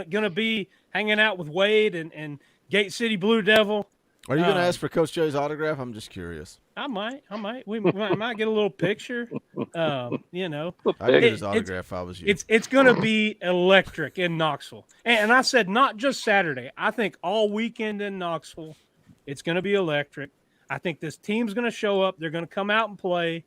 Gonna be hanging out with Wade and Gate City Blue Devil. Are you going to ask for Coach J's autograph? I'm just curious. I might. We might get a little picture. I'd get his autograph if I was you. It's going to be electric in Knoxville. And I said not just Saturday. I think all weekend in Knoxville, it's going to be electric. I think this team's going to show up. They're going to come out and play.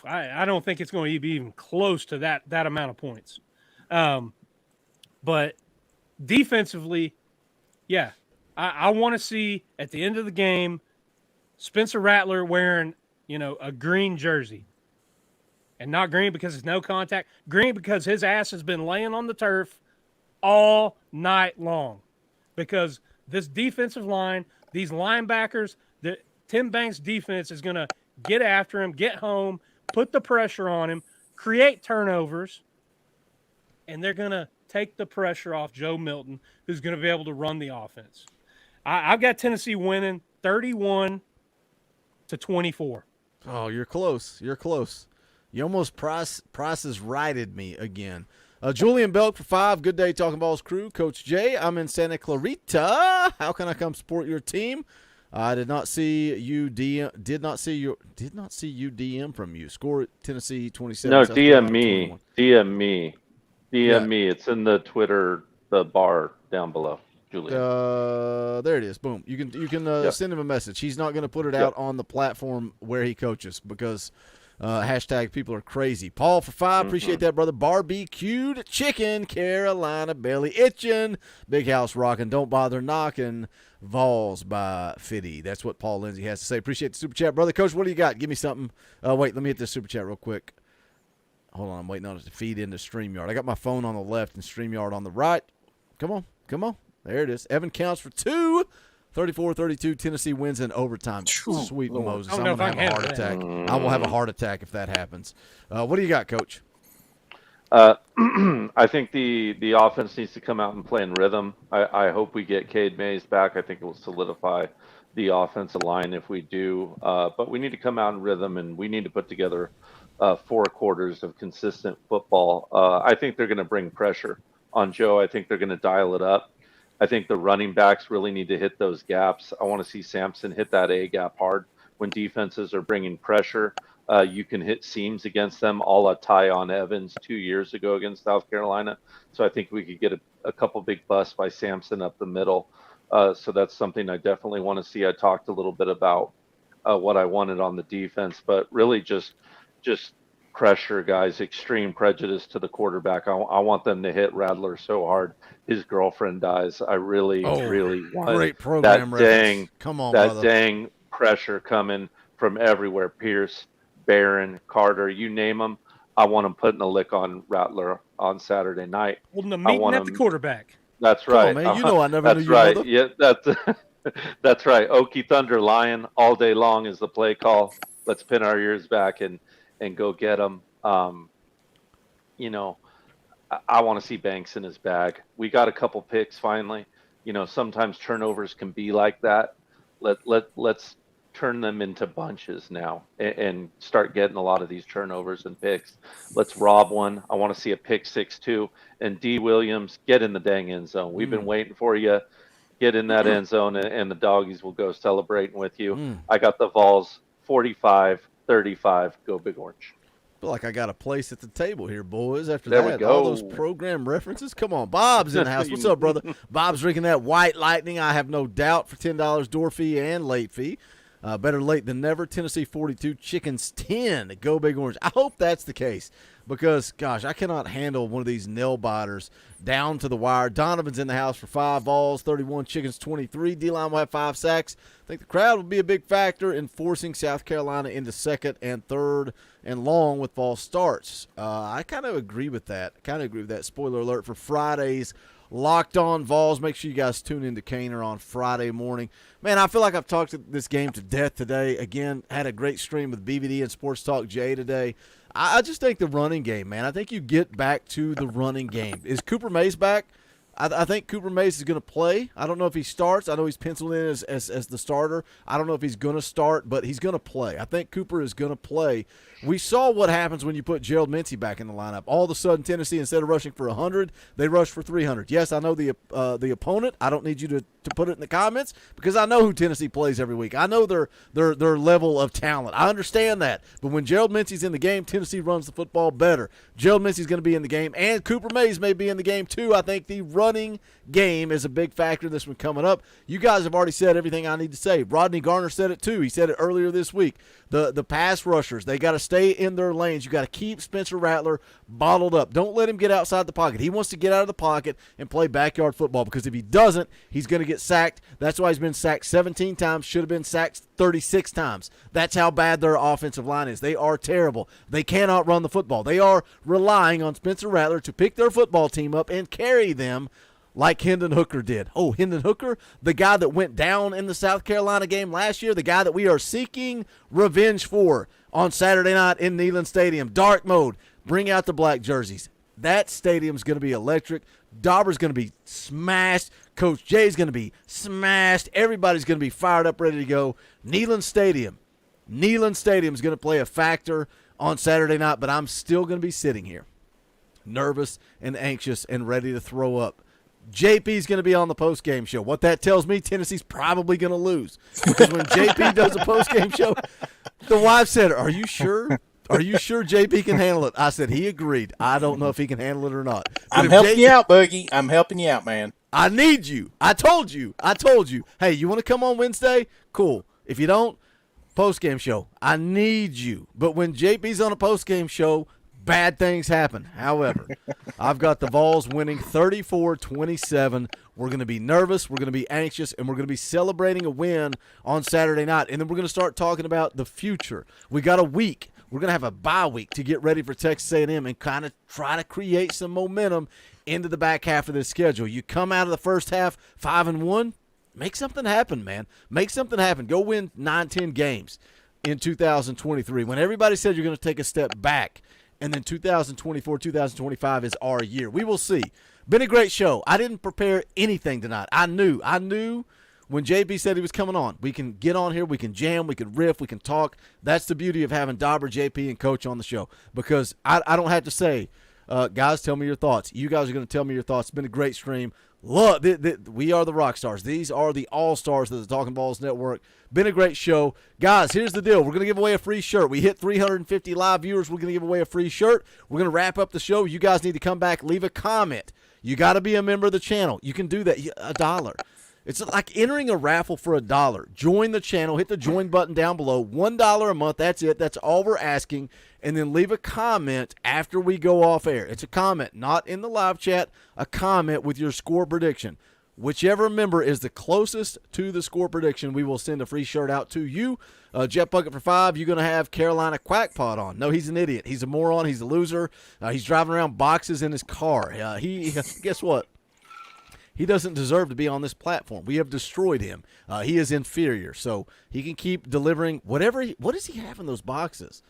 I don't think it's going to be even close to that amount of points. But defensively, yeah, I want to see at the end of the game Spencer Rattler wearing, a green jersey. And not green because it's no contact. Green because his ass has been laying on the turf all night long. Because this defensive line, these linebackers, the Tim Banks defense is going to get after him, get home, put the pressure on him, create turnovers, and they're going to take the pressure off Joe Milton, who's going to be able to run the offense. I've got Tennessee winning 31-24. Oh, you're close. You're close. You almost prices righted me again. Julian Belk for 5. Good day, Talking Balls crew. Coach Jay, I'm in Santa Clarita. How can I come support your team? I did not see you DM from you. Score Tennessee 27. No, DM me. DM me. DM me. It's in the Twitter, the bar down below. Julian. There it is. Boom. You can send him a message. He's not going to put it out on the platform where he coaches because hashtag people are crazy. Paul for 5. Appreciate that, brother. Barbecued chicken, Carolina belly itching, big house rocking. Don't bother knocking. Vols by Fitty. That's what Paul Lindsay has to say. Appreciate the super chat, brother. Coach, what do you got? Give me something. Wait, let me hit this super chat real quick. Hold on, I'm waiting on it to feed into StreamYard. I got my phone on the left and StreamYard on the right. Come on. There it is. Evan counts for 2. 34-32. Tennessee wins in overtime. Sweet Moses. I'm going to have a heart attack. I will have a heart attack if that happens. What do you got, Coach? I think the offense needs to come out and play in rhythm. I hope we get Cade Mays back. I think it will solidify the offensive line if we do. But we need to come out in rhythm, and we need to put together 4 quarters of consistent football. I think they're going to bring pressure on Joe. I think they're going to dial it up. I think the running backs really need to hit those gaps. I want to see Sampson hit that A gap hard. When defenses are bringing pressure, you can hit seams against them, a la Tyon Evans 2 years ago against South Carolina. So I think we could get a couple big busts by Sampson up the middle. So that's something I definitely want to see. I talked a little bit about what I wanted on the defense, but really just pressure, guys, extreme prejudice to the quarterback. I want them to hit Rattler so hard his girlfriend dies. I really want great program that dang, come on, that brother. dang pressure coming from everywhere. Pierce, Barron, Carter, you name them. I want them putting a lick on Rattler on Saturday night. Holding a meeting at the quarterback. That's right. Come on, man. You know I never knew that's your right. mother. Yeah, that's right. Okie Thunder Lion all day long is the play call. Let's pin our ears back and go get them. I want to see Banks in his bag. We got a couple picks finally. Sometimes turnovers can be like that. Let's turn them into bunches now and start getting a lot of these turnovers and picks. Let's rob one. I want to see a pick 6 too. And D. Williams, get in the dang end zone. We've been waiting for you. Get in that end zone, and the doggies will go celebrating with you. I got the Vols 45-35. Go Big Orange. Feel like I got a place at the table here, boys. After There we that, go. all those program references. Come on, Bob's in the house. What's up, brother? Bob's drinking that White Lightning. I have no doubt for $10 door fee and late fee. Better late than never. Tennessee 42, Chickens 10. Go Big Orange. I hope that's the case because, gosh, I cannot handle one of these nail biters down to the wire. Donovan's in the house for 5 balls, 31, Chickens 23. D-line will have 5 sacks. I think the crowd will be a big factor in forcing South Carolina into second and third and long with false starts. I kind of agree with that. Spoiler alert for Friday's Locked On Vols. Make sure you guys tune into Caner on Friday morning. Man, I feel like I've talked this game to death today. Again, had a great stream with BVD and Sports Talk Jay today. I just think the running game, man. I think you get back to the running game. Is Cooper Mays back? I think Cooper Mays is going to play. I don't know if he starts. I know he's penciled in as the starter. I don't know if he's going to start, but he's going to play. I think Cooper is going to play. We saw what happens when you put Gerald Mincey back in the lineup. All of a sudden, Tennessee, instead of rushing for 100, they rush for 300. Yes, I know the opponent. I don't need you to put it in the comments because I know who Tennessee plays every week. I know their level of talent. I understand that. But when Gerald Mincey's in the game, Tennessee runs the football better. Gerald Mincey's going to be in the game, and Cooper Mays may be in the game too. I think the running game is a big factor in this one coming up. You guys have already said everything I need to say. Rodney Garner said it too. He said it earlier this week. The pass rushers, they got to stay in their lanes. You got to keep Spencer Rattler bottled up. Don't let him get outside the pocket. He wants to get out of the pocket and play backyard football because if he doesn't, he's going to get sacked. That's why he's been sacked 17 times, should have been sacked 36 times. That's how bad their offensive line is. They are terrible. They cannot run the football. They are relying on Spencer Rattler to pick their football team up and carry them like Hendon Hooker did. Oh, Hendon Hooker, the guy that went down in the South Carolina game last year, the guy that we are seeking revenge for on Saturday night in Neyland Stadium. Dark mode. Bring out the black jerseys. That stadium's going to be electric. Dauber's going to be smashed. Coach Jay's going to be smashed. Everybody's going to be fired up, ready to go. Neyland Stadium is going to play a factor on Saturday night, but I'm still going to be sitting here nervous and anxious and ready to throw up. JP's going to be on the post-game show. What that tells me, Tennessee's probably going to lose. Because when JP does a post-game show, the wife said, are you sure? Are you sure JP can handle it? I said, he agreed. I don't know if he can handle it or not. But I'm helping you out, Boogie. I'm helping you out, man. I need you. I told you. Hey, you want to come on Wednesday? Cool. If you don't, post-game show. I need you. But when JP's on a post-game show, bad things happen. However, I've got the Vols winning 34-27. We're going to be nervous, we're going to be anxious, and we're going to be celebrating a win on Saturday night. And then we're going to start talking about the future. We got a week. We're going to have a bye week to get ready for Texas A&M and kind of try to create some momentum into the back half of this schedule. You come out of the first half 5-1, make something happen, man. Make something happen. Go win 9-10 games in 2023 when everybody said you're going to take a step back. And then 2024, 2025 is our year. We will see. Been a great show. I didn't prepare anything tonight. I knew when JP said he was coming on, we can get on here, we can jam, we can riff, we can talk. That's the beauty of having Dauber, JP, and Coach on the show because I don't have to say, guys, tell me your thoughts. You guys are going to tell me your thoughts. It's been a great stream. Look, we are the rock stars. These are the all-stars of the Talkin VAWLS Network. Been a great show. Guys, here's the deal. We're going to give away a free shirt. We hit 350 live viewers. We're going to give away a free shirt. We're going to wrap up the show. You guys need to come back, leave a comment. You got to be a member of the channel. You can do that. $1. It's like entering a raffle for $1. Join the channel. Hit the join button down below. $1 a month. That's it. That's all we're asking. And then leave a comment after we go off air. It's a comment, not in the live chat, a comment with your score prediction. Whichever member is the closest to the score prediction, we will send a free shirt out to you. Jet Bucket for $5, you're going to have Carolina Quackpot on. No, he's an idiot. He's a moron. He's a loser. He's driving around boxes in his car. Guess what? He doesn't deserve to be on this platform. We have destroyed him. He is inferior, so he can keep delivering whatever. What does he have in those boxes?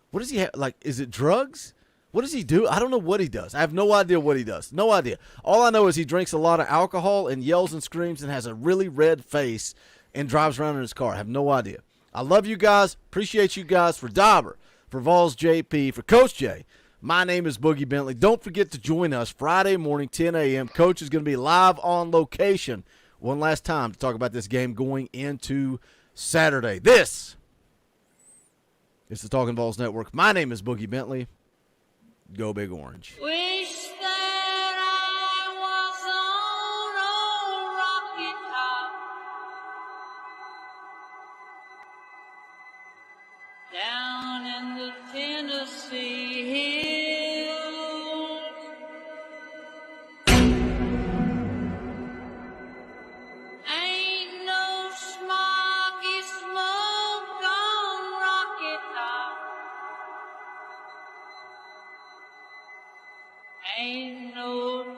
What does he have? Like, is it drugs? What does he do? I don't know what he does. I have no idea what he does. No idea. All I know is he drinks a lot of alcohol and yells and screams and has a really red face and drives around in his car. I have no idea. I love you guys. Appreciate you guys. For Dauber, for Vols JP, for Coach J, my name is Boogie Bentley. Don't forget to join us Friday morning, 10 a.m. Coach is going to be live on location one last time to talk about this game going into Saturday. This is the Talkin VAWLS Network. My name is Boogie Bentley. Go Big Orange. Wish that I was on old Rocky Top, down in the Tennessee hills. Ain't no smoggy smoke on Rocky Top. Ain't no